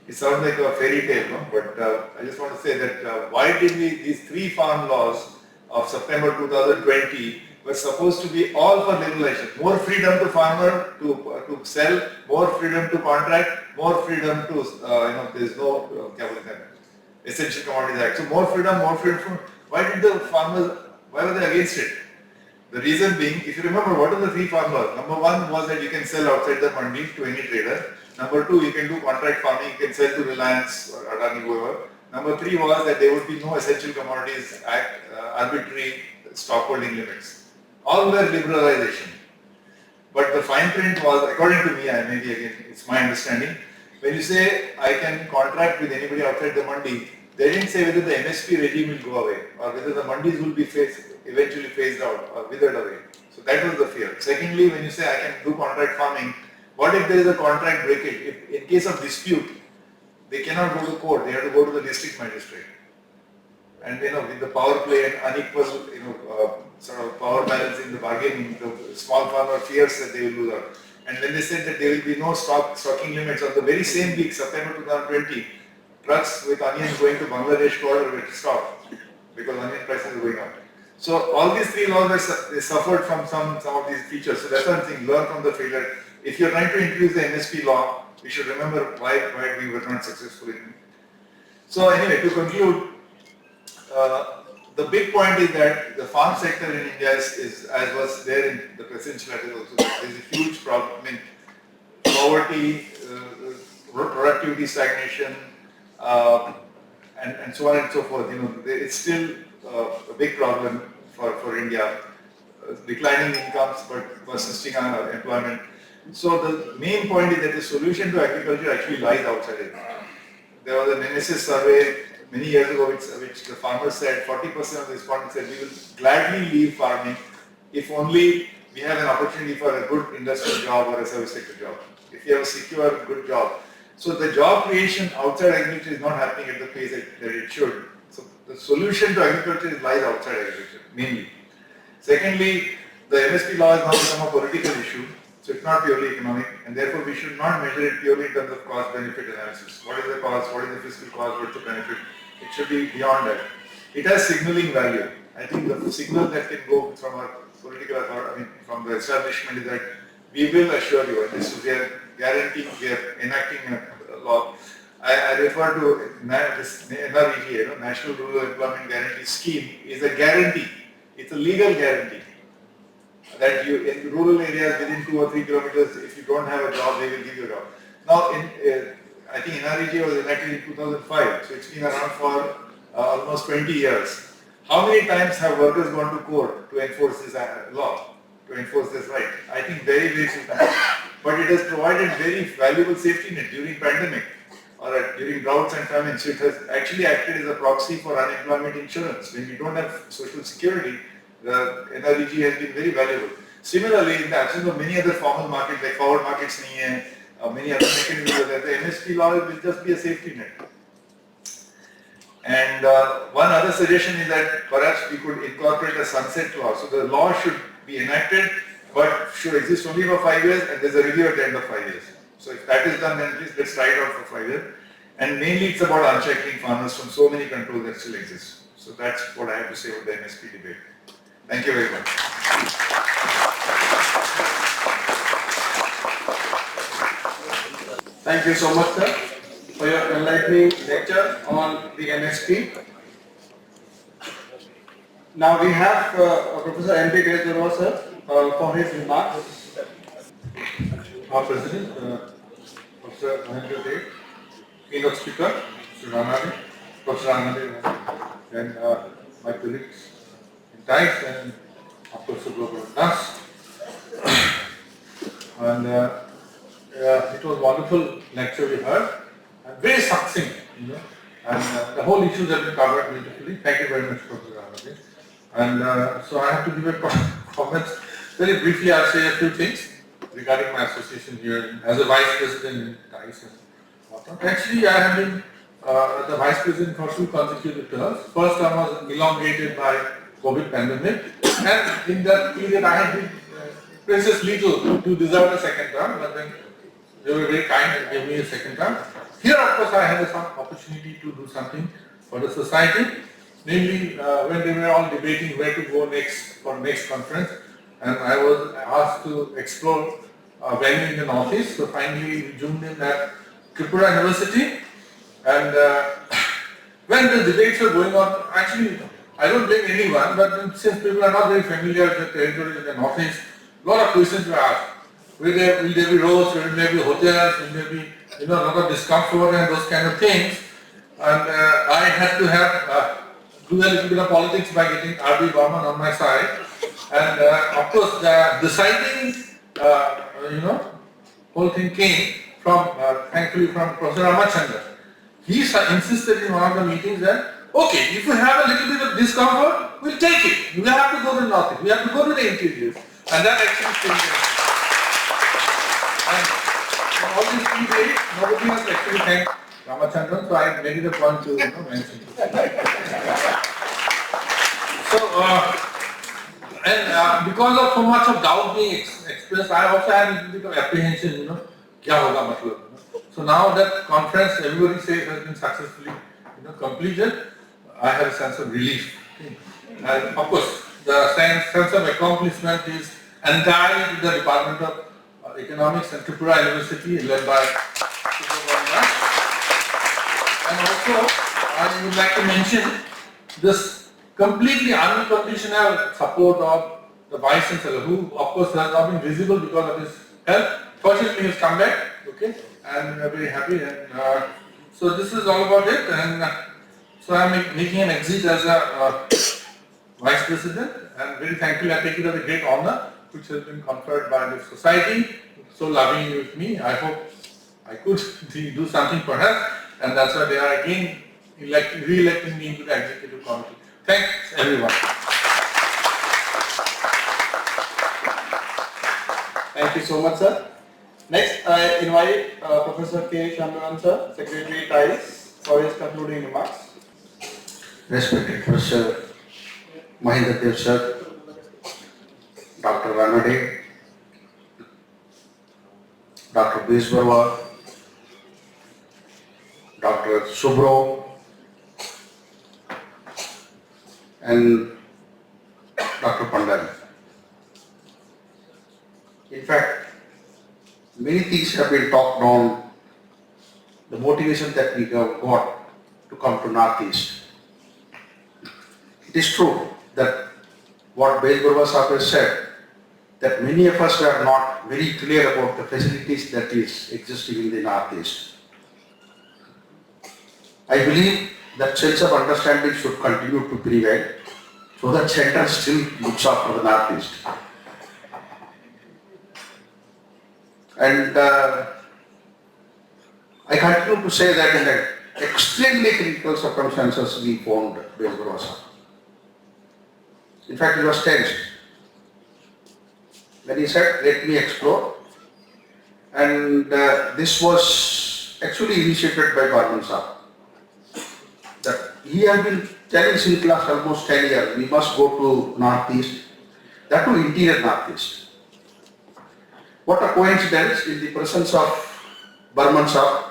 It sounds like a fairy tale, no? But I just want to say that why did these 3 farm laws of September 2020 were supposed to be all for liberalization. More freedom to farmer to sell, more freedom to contract, more freedom to, there is no Essential Commodities Act. So more freedom. Why did the farmers, why were they against it? The reason being, if you remember, what are the 3 farm laws? Number 1 was that you can sell outside the mandi to any trader. Number 2, you can do contract farming, you can sell to Reliance or Adani, whoever. Number 3 was that there would be no Essential Commodities Act, arbitrary stockholding limits. All were liberalization. But the fine print was, according to me, maybe again, it's my understanding, when you say I can contract with anybody outside the mandi, they didn't say whether the MSP regime will go away or whether the mandis will be eventually phased out or withered away. So that was the fear. Secondly, when you say I can do contract farming, what if there is a contract breakage? If in case of dispute, they cannot go to court, they have to go to the district magistrate. And with the power play and unequal, sort of power balance in the bargaining, the small farmer fears that they will lose out. And when they said that there will be no stocking limits, on the very same week, September 2020, trucks with onions going to Bangladesh border were stopped because onion prices are going up. So all these 3 laws they suffered from some of these features. So that's one thing, learn from the failure. If you're trying to introduce the MSP law, we should remember why we were not successful in it. So anyway, to conclude, the big point is that the farm sector in India is as was there in the presidential letter also, there is a huge problem. I mean, poverty, productivity stagnation, and so on and so forth. It's still a big problem for India. Declining incomes but persisting unemployment. So the main point is that the solution to agriculture actually lies outside it. There was an NSS survey many years ago which the farmers said 40% of the respondents said we will gladly leave farming if only we have an opportunity for a good industrial job or a service sector job. If you have a secure, good job. So the job creation outside agriculture is not happening at the pace that it should. So the solution to agriculture lies outside agriculture, mainly. Secondly, the MSP law has now become a political issue, so it's not purely economic, and therefore we should not measure it purely in terms of cost-benefit analysis. What is the cost, what is the fiscal cost, what's the benefit? It should be beyond that. It has signaling value. I think the signal that can go from our political authority, from the establishment is that we will assure you, and this is we are guaranteeing, we are enacting a law. I refer to this NREGA, National Rural Employment Guarantee Scheme, is a guarantee. It's a legal guarantee that you in rural areas within 2 or 3 kilometers, if you don't have a job, they will give you a job. Now, I think NREGA was enacted in 2005, so it's been around for almost 20 years. How many times have workers gone to court to enforce this law, to enforce this right? I think very, very few times. But it has provided very valuable safety net during pandemic or during droughts and famines. So it has actually acted as a proxy for unemployment insurance. When we don't have social security, the NREG has been very valuable. Similarly, in the absence of many other formal markets like forward markets and many other mechanisms, the MSP law will just be a safety net. And one other suggestion is that perhaps we could incorporate a sunset clause. So the law should be enacted, but should exist only for 5 years, and there's a review at the end of 5 years. So if that is done, then please let's try it out for 5 years. And mainly it's about unshackling farmers from so many controls that still exist. So that's what I have to say about the MSP debate. Thank you very much. Thank you so much, sir, for your enlightening lecture on the MSP. Now we have Professor M.P. Bezbaruah, sir, for his remarks. Our President, Professor Mahendra, keynote speaker, Mr. Ranade, Professor Ranade, and my colleagues in TICE and of course Subhrabaran. And it was a wonderful lecture we heard, and very succinct, and the whole issues have been covered beautifully. Thank you very much, Professor Ranade. And so I have to give a comments. Very briefly, I'll say a few things regarding my association here as a Vice President in TICE. Actually, I have been the Vice President for 2 consecutive terms. First term was elongated by COVID pandemic, and in that period I had been precious little to deserve a second term, but then they were very kind and gave me a second term. Here, of course, I had some opportunity to do something for the society, namely when they were all debating where to go next for next conference, and I was asked to explore a venue in the Northeast. So finally, we zoomed in at Tripura University, and when the debates were going on, actually, I don't blame anyone, but since people are not very familiar with the territory in the Northeast, a lot of questions were asked. Will there be roads, will there be hotels, will there be a lot of discomfort and those kind of things. And I had to do a little bit of politics by getting R.B. Bhawan on my side. And of course, the deciding, whole thing came from, thankfully, from Professor Ramachandra. He insisted in one of the meetings that, okay, if we have a little bit of discomfort, we'll take it. We have to go to the Northeast, we have to go to the interiors. And that actually changed it. And in all these 3 days, nobody has actually thanked Ramachandran, so I made it a point to mention it. So, because of so much of doubt being expressed, I also had a little bit of apprehension, kya hoga matlab. So now that conference, everybody says has been successfully completed, I have a sense of relief. And of course, the sense of accomplishment is entirely to the Department of Economics and Tripura University, led by Subhrabaran. And also, I would like to mention this completely unconditional support of the Vice-Chancellor, who of course has not been visible because of his health. Fortunately, he has come back, okay, and we are very happy. And so this is all about it. And so I am making an exit as a Vice President, and very thankfully I take it as a great honor which has been conferred by the society, so loving with me. I hope I could do something for her, and that's why they are again re-electing me into the Executive Committee. Thanks everyone. Thank you so much, sir. Next, I invite Professor K. Shanmugan, sir, Secretary TICE, for his concluding remarks. Respected Professor Mahendra sir, Dr. Ranade, Dr. Bezbaruah, Dr. Subhrabaran, and Dr. Panda. In fact, many things have been talked on the motivation that we have got to come to Northeast. It is true that what Bezbaruah sir has said, that many of us are not very clear about the facilities that is existing in the Northeast. I believe that sense of understanding should continue to prevail, so that center still looks after the Northeast. And I continue to say that in the extremely critical circumstances we found Bezbaruah sir. In fact, he was tensed when he said, let me explore. And this was actually initiated by Bhawan sir. That he has been telling since last almost 10 years, we must go to Northeast, that to interior Northeast. What a coincidence in the presence of Bhawan sir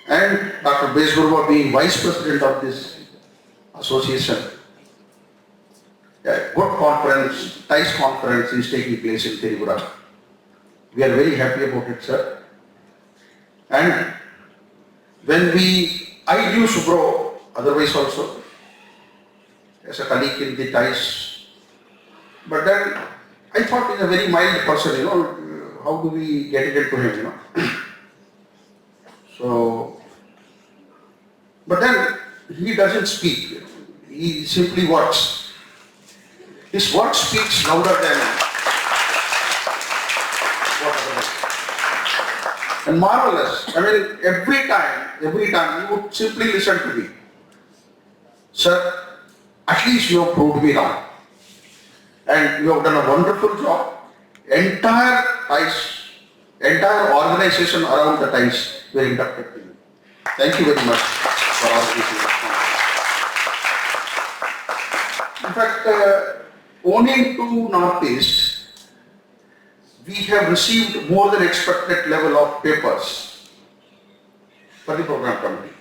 and Dr. Bezbaruah being Vice President of this association. A good conference, TICE conference is taking place in Tripura. We are very happy about it, sir. And I knew Subro, otherwise also, as a colleague in the ties, but then I thought he's a very mild person, how do we get it into him, So, but then he doesn't speak, he simply works. His work speaks louder than whatever. And marvelous. I mean, every time he would simply listen to me. Sir, at least you have proved me wrong. And you have done a wonderful job. Entire organization around the ties were inducted to you. Thank you very much for organizing that. In fact, owing to Northeast, we have received more than expected level of papers for the program committee.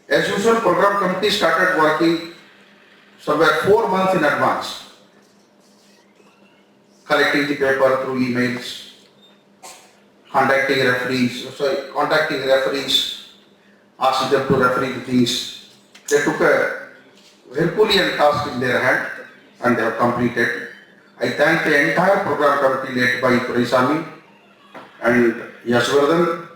As usual, program committee started working somewhere 4 months in advance, collecting the paper through emails, contacting referees, asking them to referee the things. They took a Herculean task in their hand and they have completed. I thank the entire program committee led by Purisami and Yashvardhan,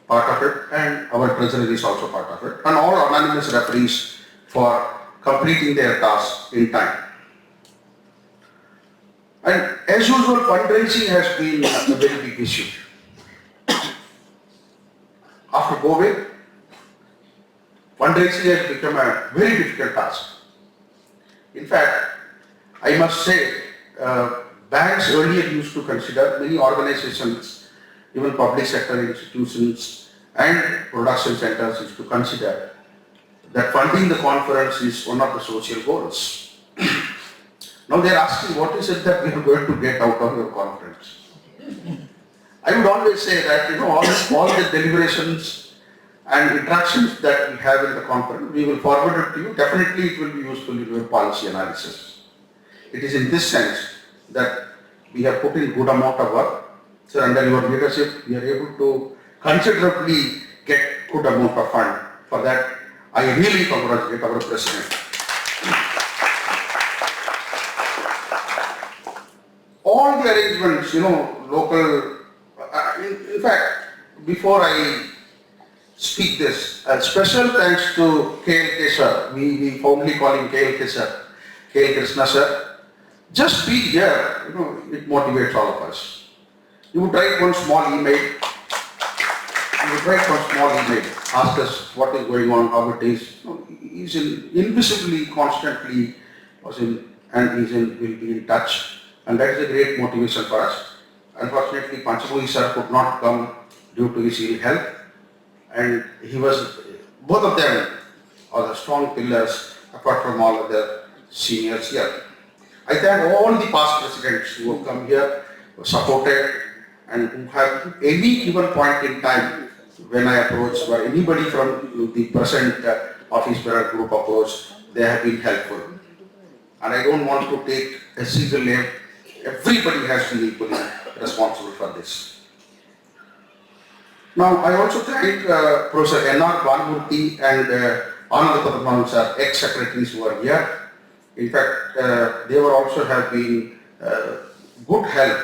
part of it, and our treasurer is also part of it, and all anonymous referees for completing their task in time. And as usual, fundraising has been a very big issue. After COVID, fundraising has become a very difficult task. In fact, I must say, banks earlier used to consider, many organizations, even public sector institutions and production centers used to consider that funding the conference is one of the social goals. Now they are asking, what is it that we are going to get out of your conference? I would always say that, all the deliberations and interactions that we have in the conference, we will forward it to you. Definitely it will be useful in your policy analysis. It is in this sense that we have put in good amount of work. So under your leadership, we are able to considerably get good amount of fund. For that, I really congratulate our President. All the arrangements, local, in fact, before I speak this, a special thanks to KLK sir. We fondly call him KLK sir, KL Krishna sir. Just be here, it motivates all of us. You would write one small email, ask us what is going on, how it is. He's invisibly, constantly, will be in touch. And that is a great motivation for us. Unfortunately, Panchaburi sir could not come due to his ill health. And both of them are the strong pillars apart from all other seniors here. I thank all the past presidents who have come here, who supported, and who have any given point in time when I approach, or anybody from the present office bearer group approach, they have been helpful. And I don't want to take a single name. Everybody has been equally responsible for this. Now, I also thank Professor N.R. Banmurthy and Anand Padman sir, ex-secretaries who are here. In fact, they were also have been good help,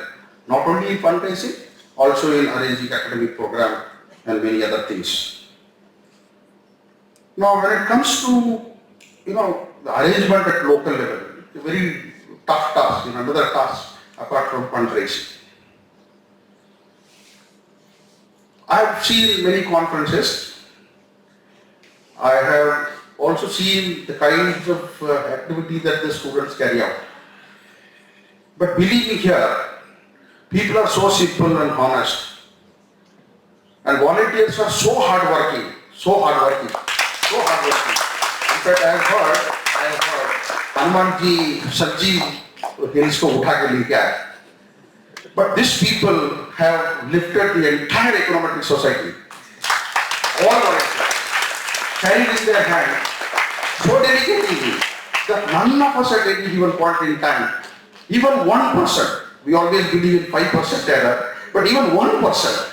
not only in fundraising, also in arranging academic program and many other things. Now, when it comes to, the arrangement at local level, it's a very tough task, another task apart from fundraising. I have seen many conferences. I have also seen the kinds of activity that the students carry out. But believe me here, people are so simple and honest. And volunteers are so hardworking. In fact, I have heard, Hanumanji, Sajji, hills ko utha ke liye aaya. But these people have lifted the entire economic society. All volunteers, carried in their hand, so delicately that none of us at any given point in time, even 1%, we always believe in 5% error, but even 1%,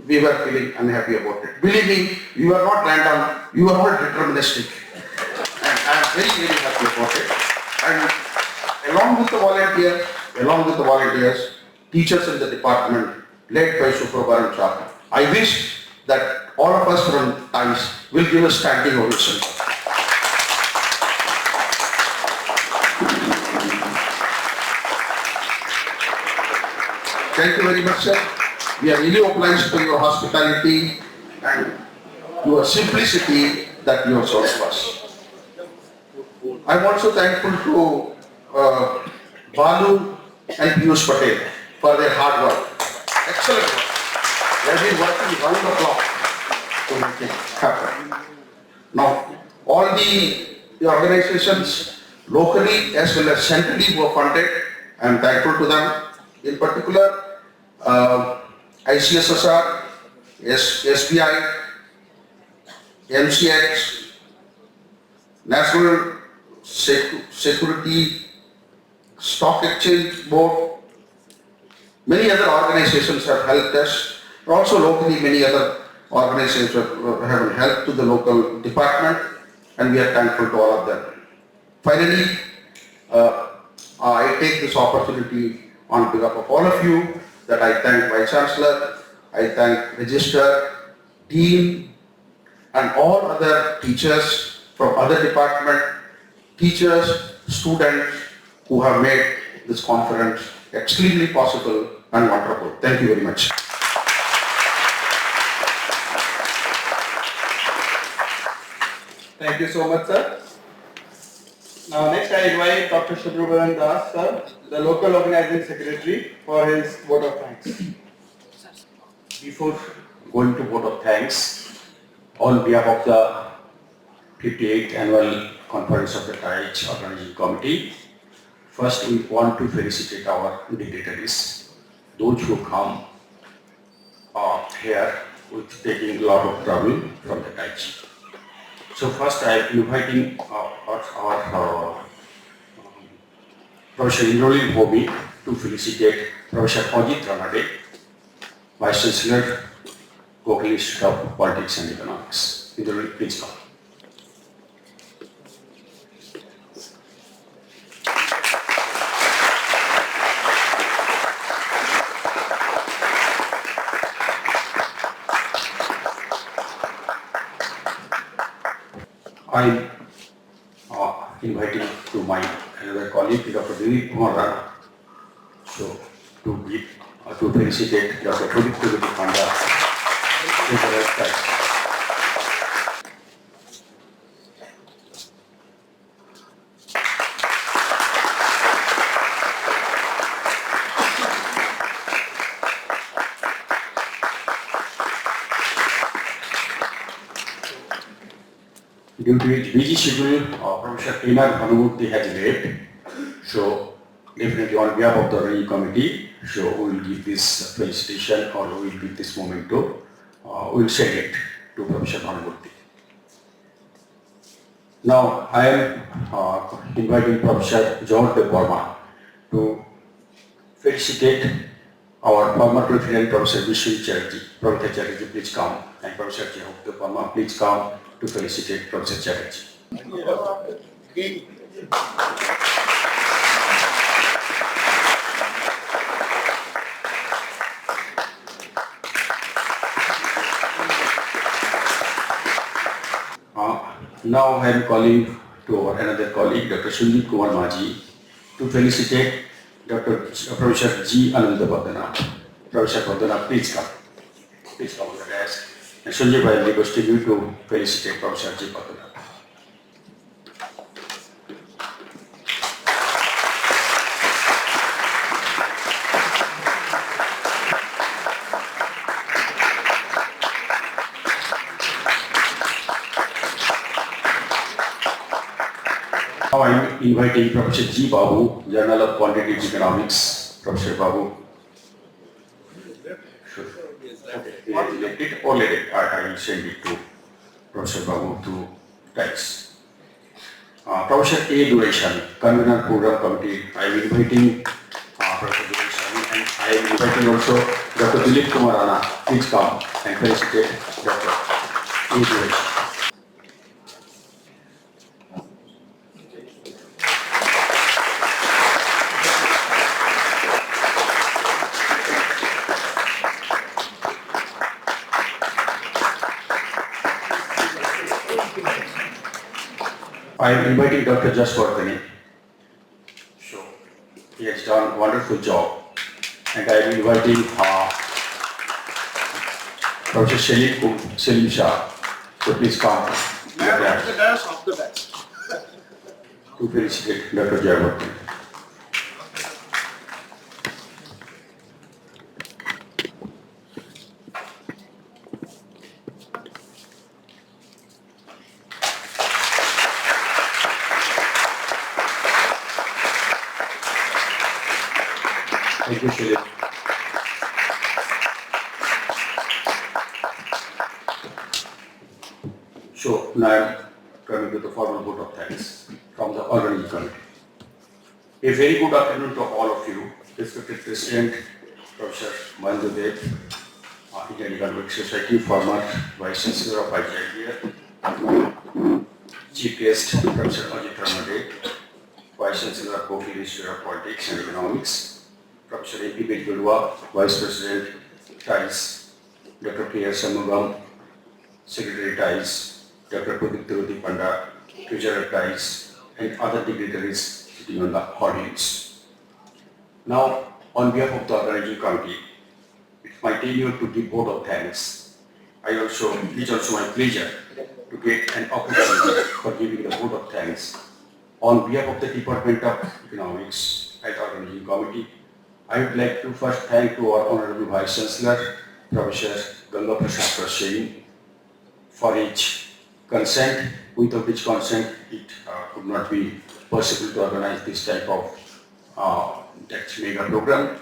we were feeling unhappy about it. Believe me, you are not random, you are all deterministic. And I am very, very happy about it. And along with the volunteers, teachers in the department led by Subhrabaran sir, I wish that all of us from TIES will give a standing ovation. Thank you very much, sir. We are really obliged to your hospitality and your simplicity that you have shown to us. I'm also thankful to Balu and Piyush Patel for their hard work. Excellent work. They have been working round the clock to make it happen. Now, all the organizations locally as well as centrally were funded. I am thankful to them. In particular, ICSSR, SBI, MCX, National Security Stock Exchange Board, many other organizations have helped us. Also locally, many other organizations have helped to the local department, and we are thankful to all of them. Finally, I take this opportunity on behalf of all of you that I thank Vice-Chancellor, I thank Register, Dean, and all other teachers from other departments, teachers, students who have made this conference extremely possible and wonderful. Thank you very much. Thank you so much, sir. Now next I invite Dr. Subhrabaran Das, sir, the local organizing secretary, for his vote of thanks. Before going to vote of thanks, on behalf of the 58th Annual Conference of the TIES Organizing Committee, first we want to felicitate our dignitaries, those who come here with taking a lot of trouble from the TIES. So first I am inviting our Professor Enrolling Hobby to felicitate Professor Ajit Ranade, Vice-Chancellor, Organized of Politics and Economics. Editorial, please come. I am inviting to my another colleague, Dr. Bhawan, so to felicitate Dr. Pradiptarathi Panda. Due to his busy schedule, Professor Bhawan has left. So definitely on behalf of the Organizing Committee, so we will give this felicitation or we will give this memento. We will send it to Professor Bhawan. Now I am inviting Professor John Debnath to felicitate our former President Professor Vice-Chancellor. Professor Chatterjee, please come, and Professor John Debnath, please come to felicitate Professor Chatterjee. Now I am calling to our another colleague, Dr. Sunjit Kumar Maji, to felicitate Professor G. Anandabhadana. Professor Badana, please come. Please come on the desk. And Sunjit, I am requesting you to felicitate Professor G. Badana. Now I am inviting Professor G. Babu, Journal of Quantitative Economics. Professor Babu. Elected or let it. I will send it to Professor Babu to TIES. Professor A. Duration, Convener Program Committee. I am inviting Professor Duration, and I am inviting also Dr. Dilip Kumar Rana, please come and felicitate Dr. Editorial. I am inviting Dr. Jaswardhani. So, he has done a wonderful job. And I am inviting Professor Selim Shah. So please come to felicitate Dr. Jaswardhani. Thank you, Selim. So now I am coming to the formal vote of thanks from the Organizing Committee. A very good afternoon to all of you, respected President, Professor Mahendra, Indian Economic Society, former Vice-Chancellor of IGIPE, Chief Guest, Professor Ajit Ranade, Vice-Chancellor of Prof. Editorial of Politics and Economics, Professor A.P. Bezbaruah, Vice President, TIES, Dr. K. Shanmugan, Secretary TIES, Dr. Pradiptarathi, Panda, Treasurer TIES, and other dignitaries sitting on the audience. Now, on behalf of the Organizing Committee, it's my tenure to give vote of thanks. It's also my pleasure to get an opportunity for giving the vote of thanks. On behalf of the Department of Economics and Organizing Committee, I would like to first thank to our Honorable Vice-Chancellor, Professor Ganga Prasad Prasad, for his consent, without which consent it could not be possible to organize this type of mega program,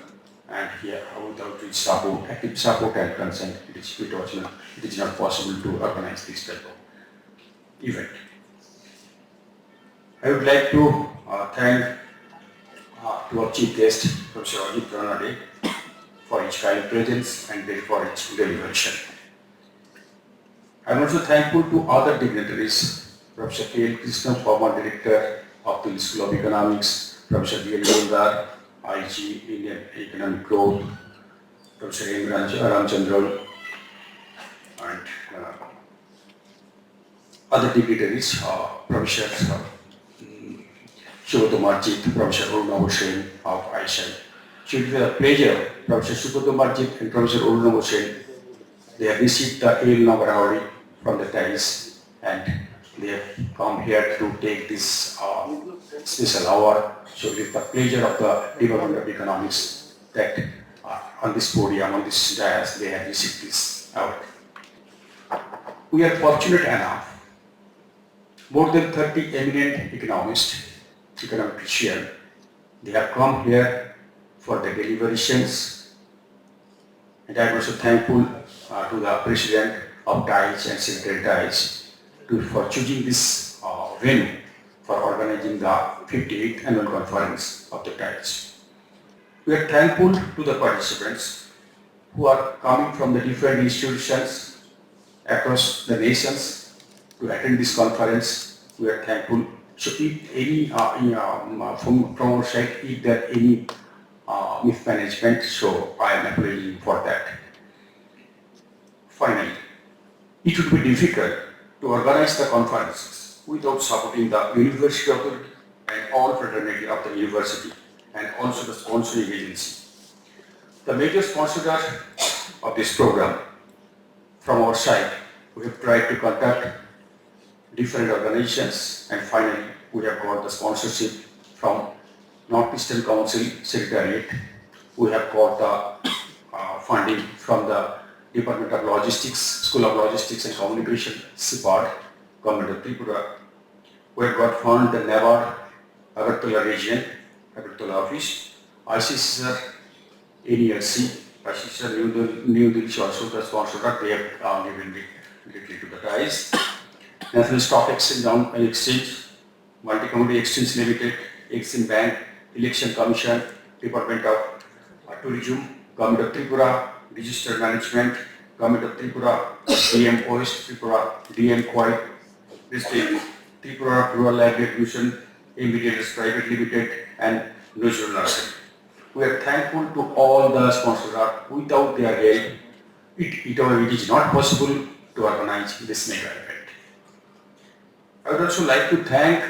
and here without its support, active support and consent, it is not possible to organize this type of event. I would like to thank to our chief guest, Professor Ajit Ranade, for his kind presence and for his deliberation. I am also thankful to other dignitaries, Professor K. Krishna, former Director of the School of Economics, Professor B. L. Goldar, IG, Indian Economic Growth, Professor M. Ramchandran, and other dignitaries, Professor Subhrabaran, Professor Aruna Hussain of ISI. So it is a pleasure, Professor Subhrabaran and Professor Aruna Hussain, they have received the AL number already from the TIES, and they have come here to take this special award. So it is the pleasure of the Department of Economics that on this podium, on this dais, they have received this award. We are fortunate enough, more than 30 eminent economists, econometricians, they have come here for the deliberations, and I am also thankful to the President of TIES and Secretary TIES for choosing this venue for organizing the 58th annual conference of the TIES. We are thankful to the participants who are coming from the different institutions across the nations to attend this conference. We are thankful. So if any, from our side, if there any mismanagement, so I am apologizing for that. Finally, it would be difficult to organize the conferences without supporting the university authority and all fraternity of the university, and also the sponsoring agency. The major sponsor of this program, from our side, we have tried to contact different organizations, and finally we have got the sponsorship from Northeastern Council Secretariat. We have got the funding from the Department of Logistics, School of Logistics and Communication, SIPAD, Government of Tripura. We have got fund the NABARD, Agartala region, Agartala office, ICCR, NERC, ICCR New Delhi also the sponsor that they have given directly to the TIES. National Stock Exchange, Multi-Commodity Exchange Limited, Exim Bank, Election Commission, Department of Tourism, Government of Tripura, Disaster Management, Government of Tripura, DM West Tripura, DM Kwai District, Tripura Rural Library Mission, Immediate Private Limited, and National Nursing. We are thankful to all the sponsors. Without their help, it is not possible to organize this mega event. I would also like to thank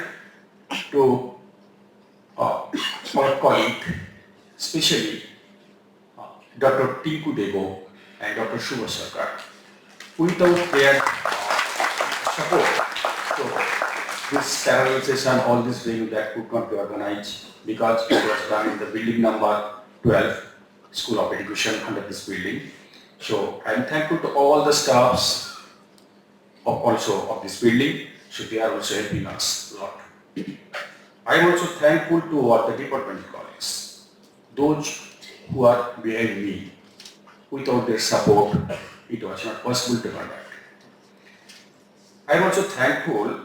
to our colleague, especially Dr. Tinku Debo and Dr. Shubha Sarkar. Without their support, so this parallel session, all this thing that could not be organized because it was done in the building number 12, School of Education under this building. So I am thankful to all the staffs of this building. So they are also helping us a lot. I am also thankful to all the department colleagues, those who are behind me. Without their support, it was not possible to conduct. I am also thankful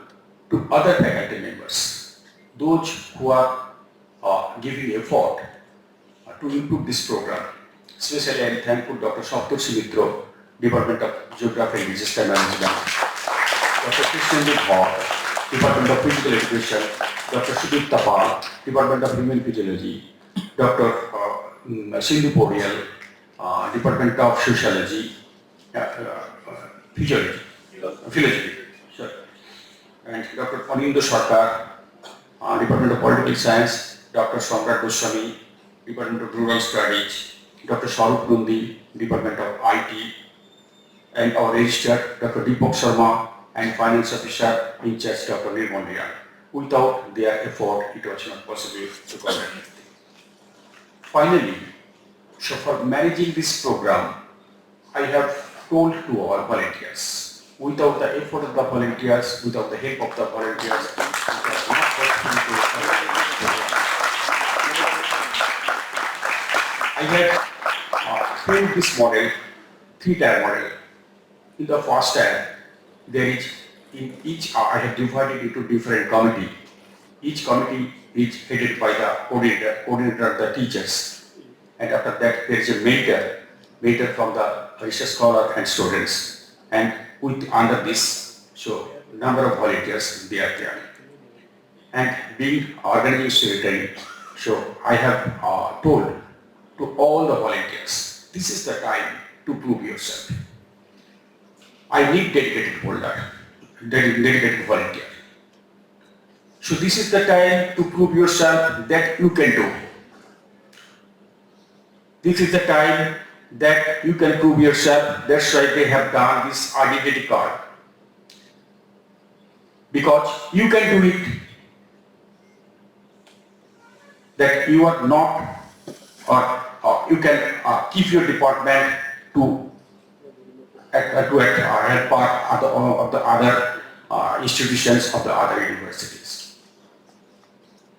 to other faculty members, those who are giving effort to improve this program. Especially I am thankful to Dr. Satabarshiki, Department of Geography and Disaster Management, Dr. Srijan, Department of Physical Education, Dr. Sudip Tapal, Department of Human Physiology, Dr. Editorial, Department of Sociology, Philosophy, and Dr. Mahendra Sarkar, Department of Political Science, Dr. Samrat Goswami, Department of Rural Studies, Dr. Sharup Nundi, Department of IT, and our registrar, Dr. Deepak Sharma, and Finance Officer in charge, Dr. Nirmal Riyan. Without their effort, it was not possible to conduct anything. Finally, so for managing this program, I have told to our volunteers, without the effort of the volunteers, without the help of the volunteers, it was not possible to organize this program. I have framed this model, three-tier model. In the first tier, there is in each I have divided into different committee. Each committee is headed by the coordinator of the teachers. And after that, there is a mentor from the research scholar and students. And under this, so number of volunteers they are there. And being organizing secretary, so I have told to all the volunteers, this is the time to prove yourself. I need dedicated volunteer. So this is the time to prove yourself that you can do. This is the time that you can prove yourself. That's why they have done this identity card. Because you can do it. That you are not, or you can keep your department to help part of the other institutions of the other universities.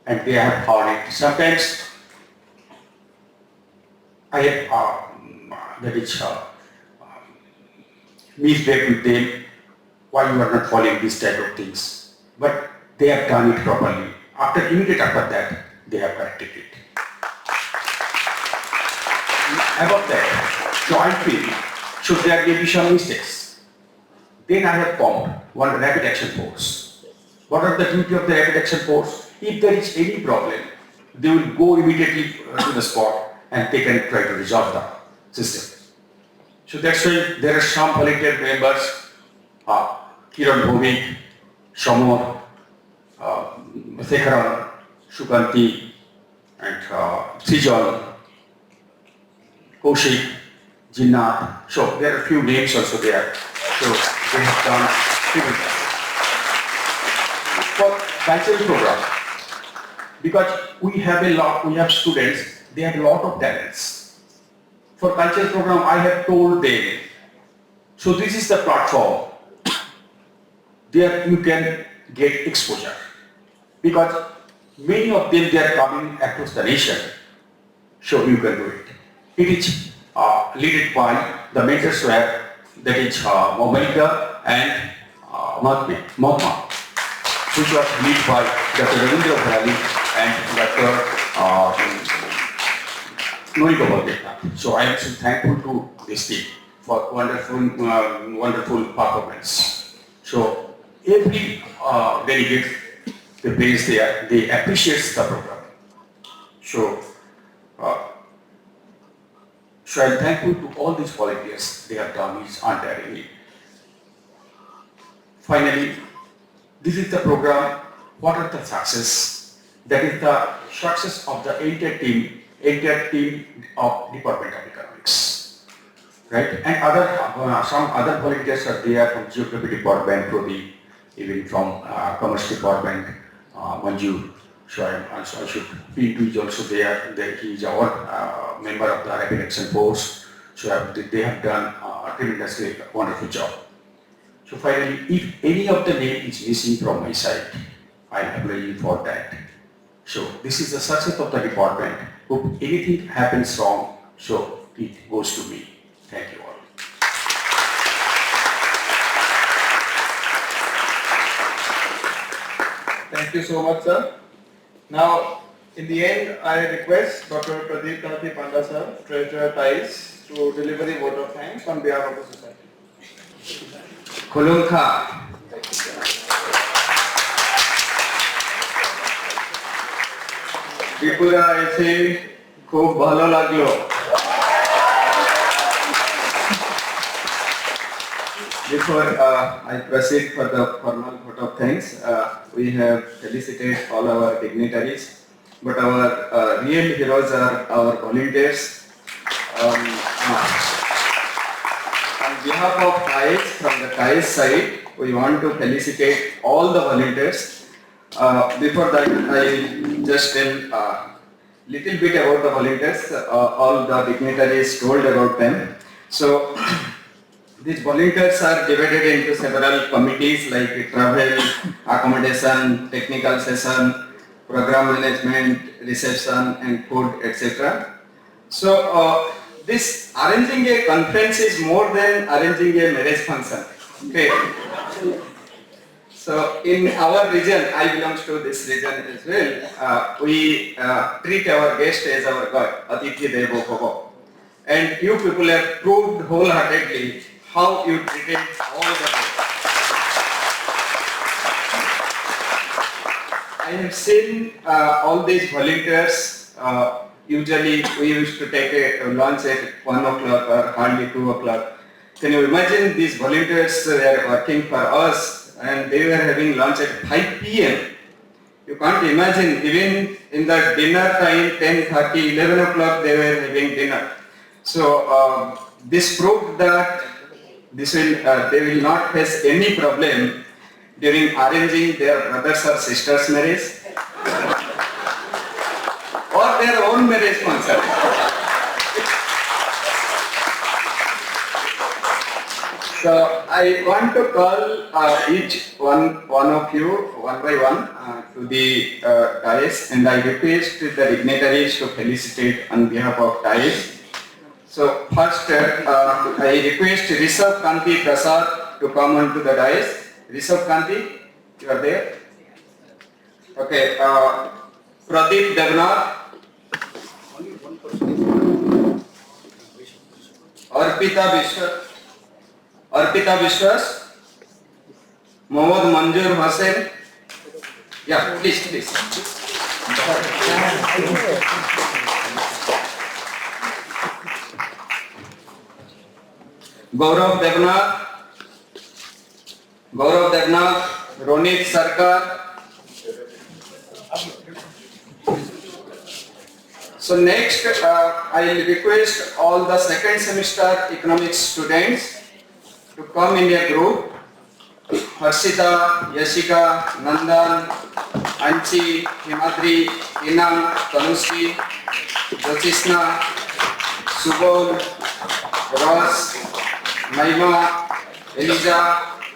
And they have found it. Sometimes I have misbehaved with them, why you are not following this type of things. But they have done it properly. Immediately after that, they have corrected it. About that, so I feel, so there may be some mistakes. Then I have formed one rapid action force. What are the duty of the rapid action force? If there is any problem, they will go immediately to the spot and they can try to resolve the system. So that's why there are some volunteer members, Kiran Bhumik, Shamor, Thekaran, Shukanti, and Srijan, Kaushik, Jinnat. So there are a few names also there. So they have done everything. For cultural program, because we have students, they have a lot of talents. For cultural program, I have told them, so this is the platform, there you can get exposure. Because many of them, they are coming across the nation, so you can do it. It is led by the mentors were, that is Mahendra and Mahatma, which was led by Dr. Ravindra Bharali and Dr. Debnath. So I am so thankful to this team for wonderful performance. So every delegate, they praise they appreciate the program. So I am thankful to all these volunteers. They have done this untiringly. Finally, this is the program. What are the success? That is the success of the entire team of Department of Economics, right? And some other volunteers are there from Geography Department, even from Commerce Department, Manju. So I should P2 is also there. He is our member of the Rapid Action Force. So they have done a tremendously wonderful job. So finally, if any of the name is missing from my side, I am apologizing for that. So this is the success of the department. If anything happens wrong, so it goes to me. Thank you all. Thank you so much, sir. Now, in the end, I request Dr. Pradiptarathi Panda, sir, Treasurer Ties, to deliver the vote of thanks on behalf of the society. Kulungka. Tripura এসে খুব ভালো লাগলো। Before I proceed for the formal vote of thanks, we have felicited all our dignitaries, but our real heroes are our volunteers. On behalf of TIES, from the TIES side, we want to felicitate all the volunteers. Before that, I will just tell little bit about the volunteers. All the dignitaries told about them. So, these volunteers are divided into several committees like travel, accommodation, technical session, program management, reception, and food, etc. So, this arranging a conference is more than arranging a marriage function. Okay. So in our region, I belong to this region as well, we treat our guest as our God, Atithi Devo Bhava. And you people have proved wholeheartedly how you treated all the guests. I have seen all these volunteers. Usually we used to take a lunch at 1 o'clock or hardly 2 o'clock. Can you imagine these volunteers were working for us and they were having lunch at 5 p.m. You can't imagine, even in the dinner time, 10:30, 11 o'clock they were having dinner. So this proved that they will not face any problem during arranging their brothers or sisters' marriage or their own marriage function. So I want to call each one of you one by one to the dais, and I request the dignitaries to felicitate on behalf of dais. So first I request Rishabh Kanti Prasad to come onto the dais. Rishabh Kanti, you are there? Okay, Debnath. Arpita Vishwas, Mohammad Manjur Hussain. Yeah, please. Gaurav Debnath, Ronit Sarkar. So next, I will request all the second semester economics students to come in a group. Harshita, Yashika, Nandan, Anchi, Himadri, Inam, Tanushri, Jyotisna, Subol, Ras, Maima, Elija,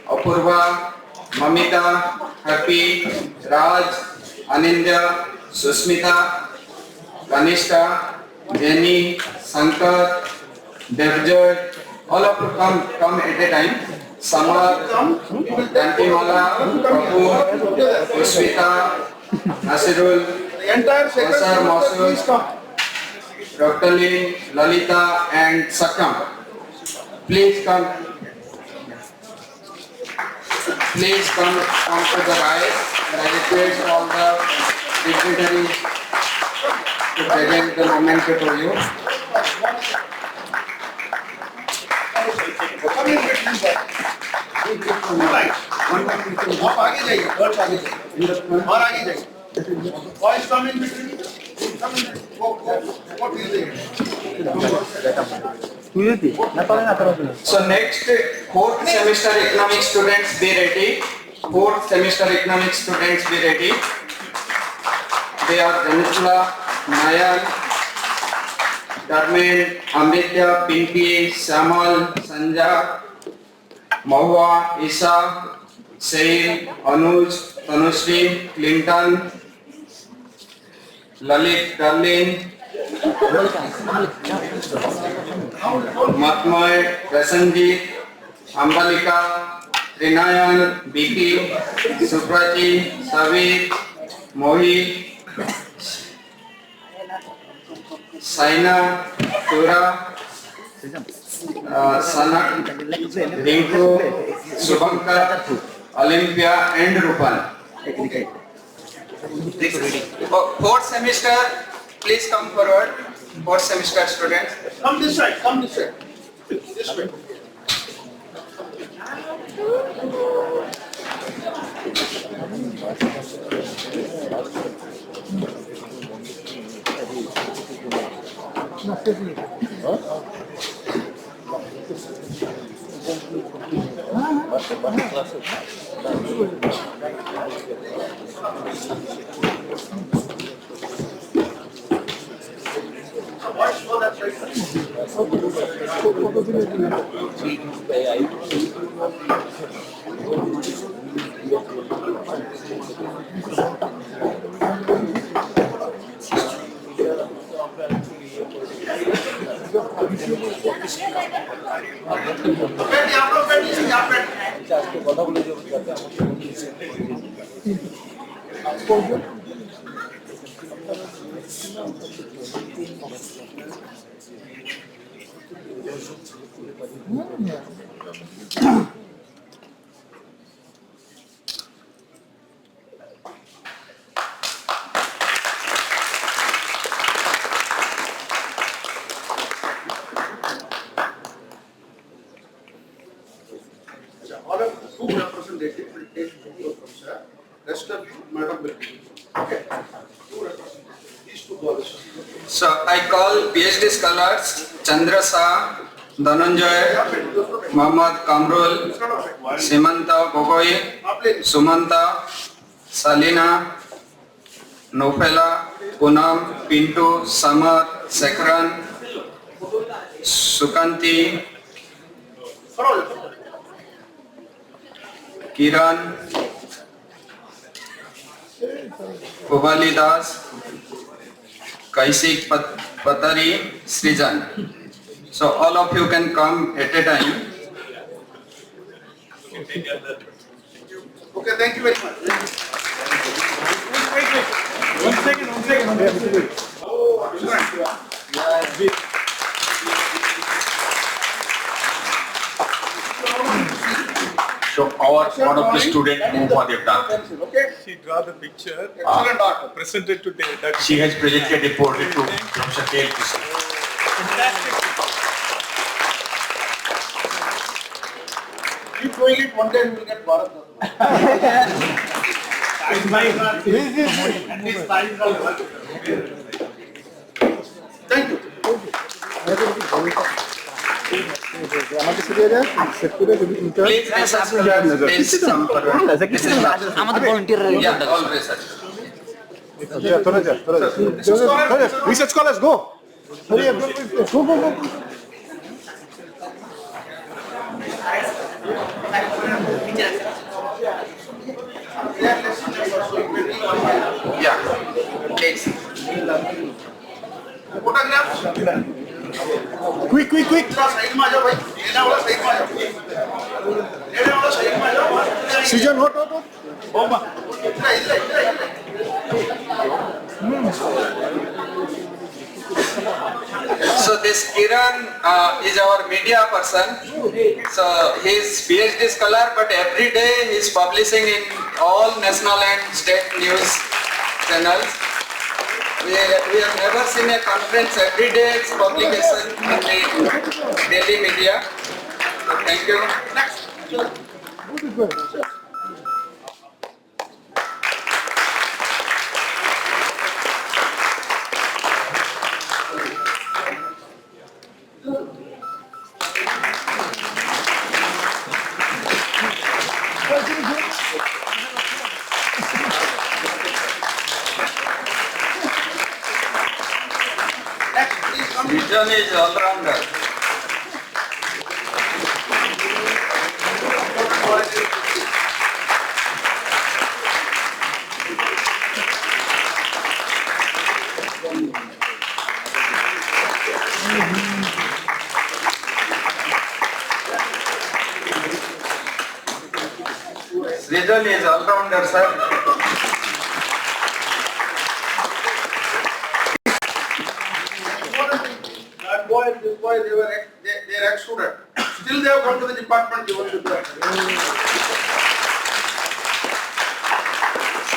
Apurva, Mamita, Happy, Raj, Anindya, Susmita, Kanishka, Jenny, Sankar, Devjoy, all of you come at a time. Samar, Dantimala, Kapur, Pushpita, Nasirul, Masar Masul, Dr. Lin, Lalita and Sakam. Please come. Please come to the rise. And I request all the dignitaries to present the memento to you. So next, fourth semester economics students be ready. Fourth semester economics students be ready. They are Janitla, Nayan, Dharmen, Amritya, Pinky, Samal, Sanja, Mahua, Isa, Sail, Anuj, Tanushree, Clinton, Lalit, Darlene, Matmoy, Prasanjit, Ambalika, Trinayan, Biki, Supraji, Savit, Mohi, Saina, Tura, Sanak, Rinku, Subhankar, Olympia and Rupan. Fourth semester, please come forward. Fourth semester students. Come this side, come this side. This way. All of two representatives will take photo from sir. Rest of you, madam will be. Okay. Two representatives. These two girls. So I call PhD scholars Chandra Shah, Dhananjay, Mohammad Kamrul, Simanta Gogoi, Sumanta, Salina, Nofela, Punam, Pintu, Samar, Sekran, Sukanti, Kiran, Puvali Das, Kaisik Patari, Srijan. So all of you can come at a time. Okay, thank you very much. So one of the students whom what they've done. Okay. She draw the picture, Excellent art. presented to Dr. She has presented a portrait to Professor K. Keep doing it, one day we will get Bharat Thank you. Please research students, please come forward. This is not. Yeah, all research. Research scholars, go. Hurry up, go. Yeah, please. Photographs. Quick. Side में आ जाओ भाई, लेने वाला side में आ जाओ, लेने वाला side में आ जाओ, Srijan, what? इधर So this Kiran is our media person. So he is PhD scholar, but every day he is publishing in all national and state news channels. We have never seen a conference every day it's publication in the daily media. So thank you. Srijan is all-rounder. Srijan is all-rounder, sir. This boy, they are ex-student. Still they have come to the department given to them.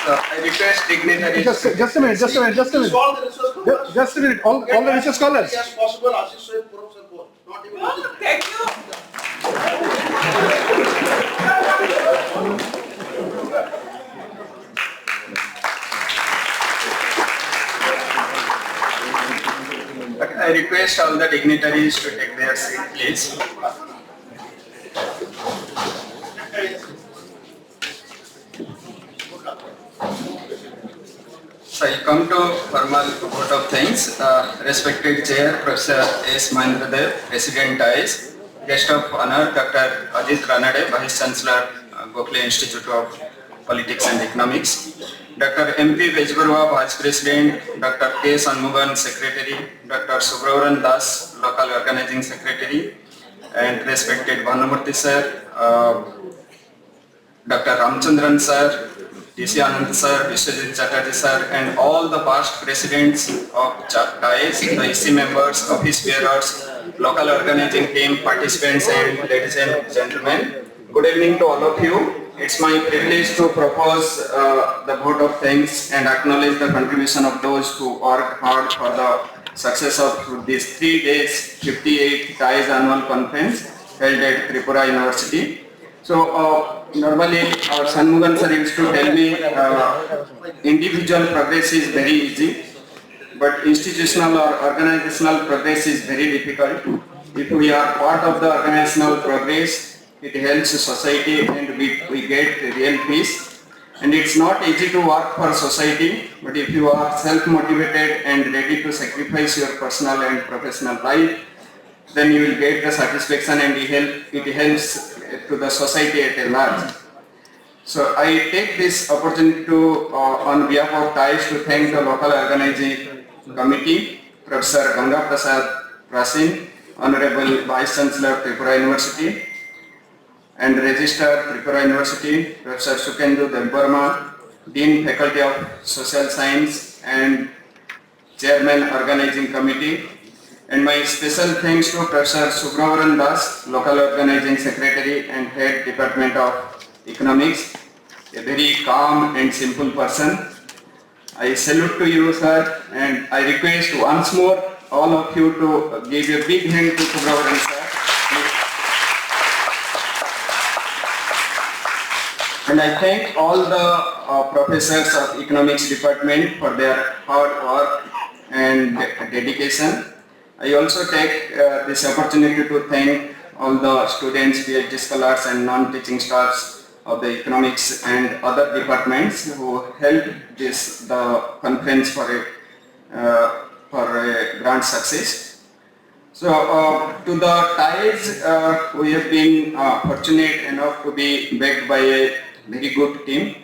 I request dignitaries. Just a minute. Solve the research scholars. Just a minute. All the research scholars. As possible, assist Prof. Sir, not even. Thank you. I request all the dignitaries to take their seat, please. So I come to formal vote of thanks. Respected Chair, Professor S. Mahendra, President ICE, Guest of Honor, Dr. Ajit Ranade, Vice-Chancellor, Gokhale Institute of Politics and Economics, Dr. MP Bezbaruah, Vice President, Dr. K. Shanmugan, Secretary, Dr. Subhrabaran Das, Local Organizing Secretary, and respected Bhanamurthy Sir, Dr. Ramchandran Sir, DC Anand Sir, Vice-Chancellor Chatterjee Sir, and all the past presidents of DICE, the EC members, office bearers, local organizing team, participants, and ladies and gentlemen. Good evening to all of you. It's my privilege to propose the vote of thanks and acknowledge the contribution of those who worked hard for the success of this 3 days, 58 DICE annual conference held at Tripura University. So normally our Shanmugan sir used to tell me individual progress is very easy, but institutional or organizational progress is very difficult. If we are part of the organizational progress, it helps society and we get real peace. And it's not easy to work for society, but if you are self-motivated and ready to sacrifice your personal and professional life, then you will get the satisfaction and it helps to the society at a large. So I take this opportunity to, on behalf of DICE, to thank the local organizing committee, Professor Ganga Prasad Prasin, Honorable Vice-Chancellor Tripura University, and Registrar Tripura University, Professor Sukendu Debnath, Dean Faculty of Social Science and Chairman Organizing Committee, and my special thanks to Professor Subhrabaran Das, Local Organizing Secretary and Head Department of Economics, a very calm and simple person. I salute to you, sir, and I request once more all of you to give a big hand to Subhrabaran sir. And I thank all the professors of Economics Department for their hard work and dedication. I also take this opportunity to thank all the students, PhD scholars and non-teaching staffs of the economics and other departments who helped the conference for a grand success. So to the DICE, we have been fortunate enough to be backed by a very good team.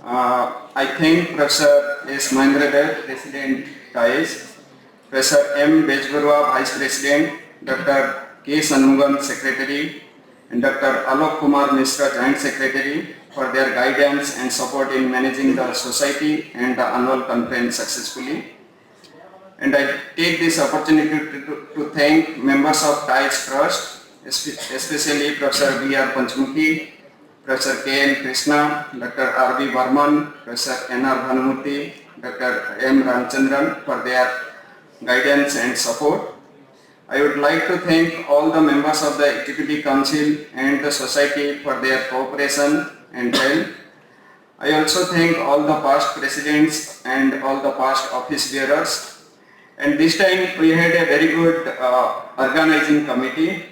I thank Professor S. Mahendra, President DICE, Professor M. Bezbaruah, Vice President, Dr. K. Shanmugan, Secretary, and Dr. Alok Kumar Mishra, Joint Secretary, for their guidance and support in managing the society and the annual conference successfully. And I take this opportunity to thank members of TIES Trust, especially Professor B.R. Panchmukhi, Professor K.N. Krishna, Dr. R.B. Varman, Professor N.R. Bhanumurthy, Dr. M. Ramchandran for their guidance and support. I would like to thank all the members of the Executive Council and the Society for their cooperation and help. I also thank all the past presidents and all the past office bearers. And this time we had a very good organizing committee.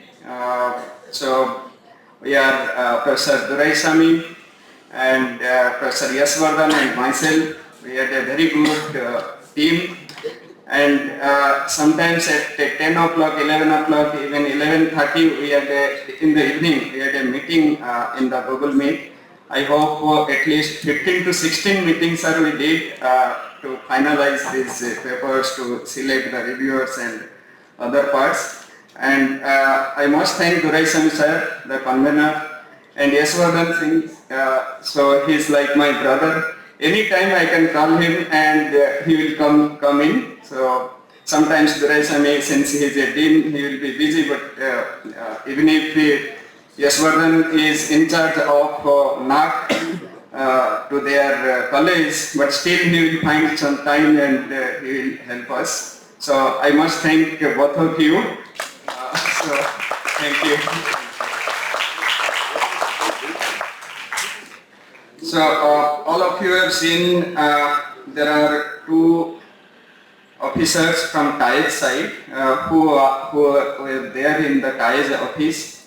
So we are Professor Duraisamy and Professor Yaswardhan and myself. We had a very good team. And sometimes at 10 o'clock, 11 o'clock, even 11:30, we had in the evening, we had a meeting in the Google Meet. I hope at least 15 to 16 meetings we did to finalize these papers, to select the reviewers and other parts. And I must thank Duraisamy sir, the convener, and Yaswardhan Singh. So he's like my brother. Anytime I can call him and he will come in. So sometimes Duraisamy, since he is a dean, he will be busy, but even if Yaswardhan is in charge of NAC to their college, but still he will find some time and he will help us. So I must thank both of you. So thank you. So all of you have seen there are two officers from TIES side who are there in the TIES office.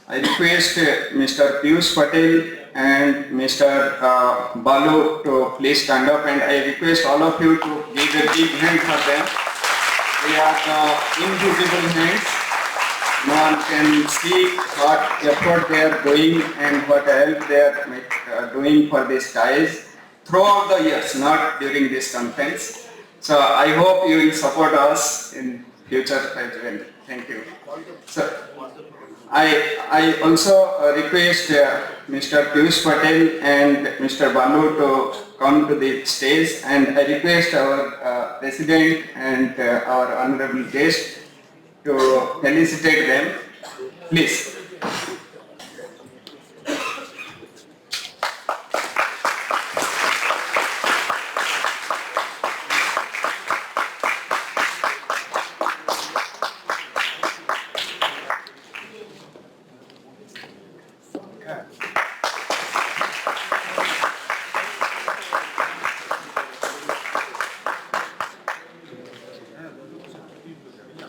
I request Mr. Piyush Patel and Mr. Balu to please stand up, and I request all of you to give a big hand for them. They are the invisible hands. No one can see what effort they are doing and what help they are doing for this TIES throughout the years, not during this conference. So I hope you will support us in future as well. Thank you. So I also request Mr. Piyush Patel and Mr. Balu to come to the stage, and I request our President and our honorable guest to felicitate them. Please.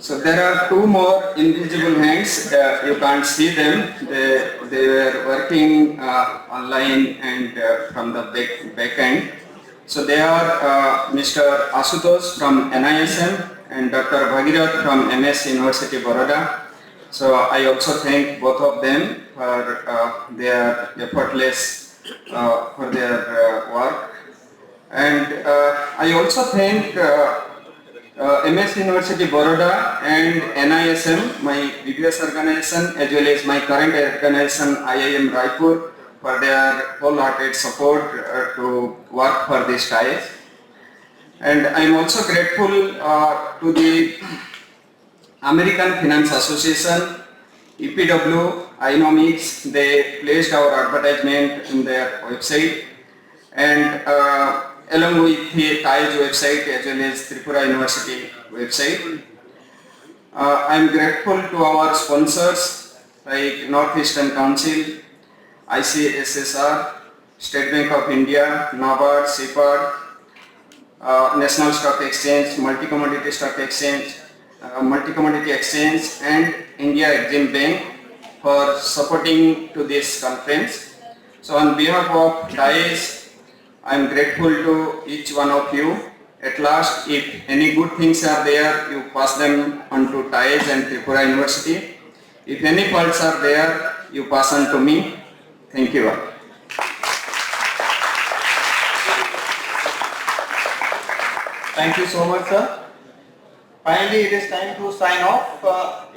So there are two more invisible hands. You can't see them. They were working online and from the back end. So they are Mr. Asutosh from NISM and Dr. Bhagirath from MS University Baroda. So I also thank both of them for their effortless for their work. And I also thank MS University Baroda and NISM, my previous organization, as well as my current organization IIM Raipur, for their wholehearted support to work for this TIES. And I am also grateful to the American Finance Association, EPW, Inomics. They placed our advertisement in their website, and along with the TIES website as well as Tripura University website. I am grateful to our sponsors like Northeastern Council, ICSSR, State Bank of India, NABARD, CIPAD, National Stock Exchange, Multi-Commodity Stock Exchange, Multi-Commodity Exchange, and India Exim Bank for supporting to this conference. So on behalf of TIES, I am grateful to each one of you. At last, if any good things are there, you pass them on to TIES and Tripura University. If any faults are there, you pass on to me. Thank you all. Thank you so much, sir. Finally, it is time to sign off.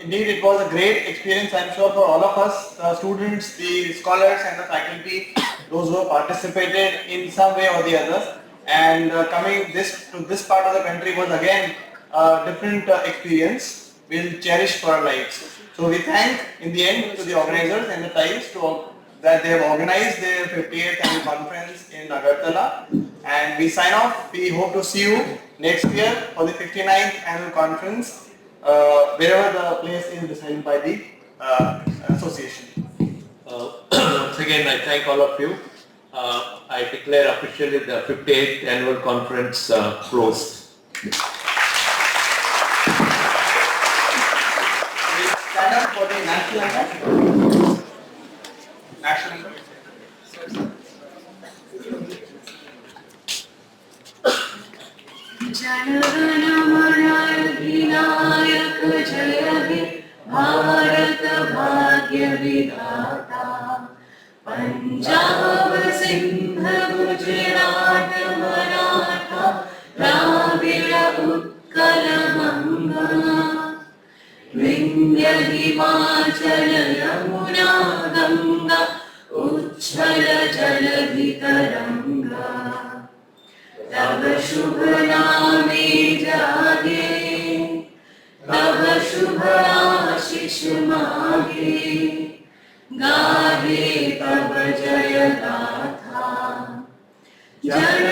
Indeed, it was a great experience, I'm sure, for all of us, the students, the scholars and the faculty, those who have participated in some way or the other. And coming to this part of the country was again different experience we'll cherish for our lives. So we thank in the end to the organizers and the TIEs that they have organized their 58th annual conference in Agartala, and we sign off. We hope to see you next year for the 59th annual conference, wherever the place is decided by the association. Once again, I thank all of you. I declare officially the 58th annual conference closed. We'll stand up for the national anthem. National anthem. जनगण मन अधिनायक जय हे भारत भाग्य विधाता पंजाब सिंध गुजरात मराठा द्राविड़ उत्कल गंगा विंध्य हिमाचल यमुना गंगा उच्छल जलधि तरंगा तब शुभ नामे जागे तब शुभ आशीष मागे गाहे तब जय गाथा जन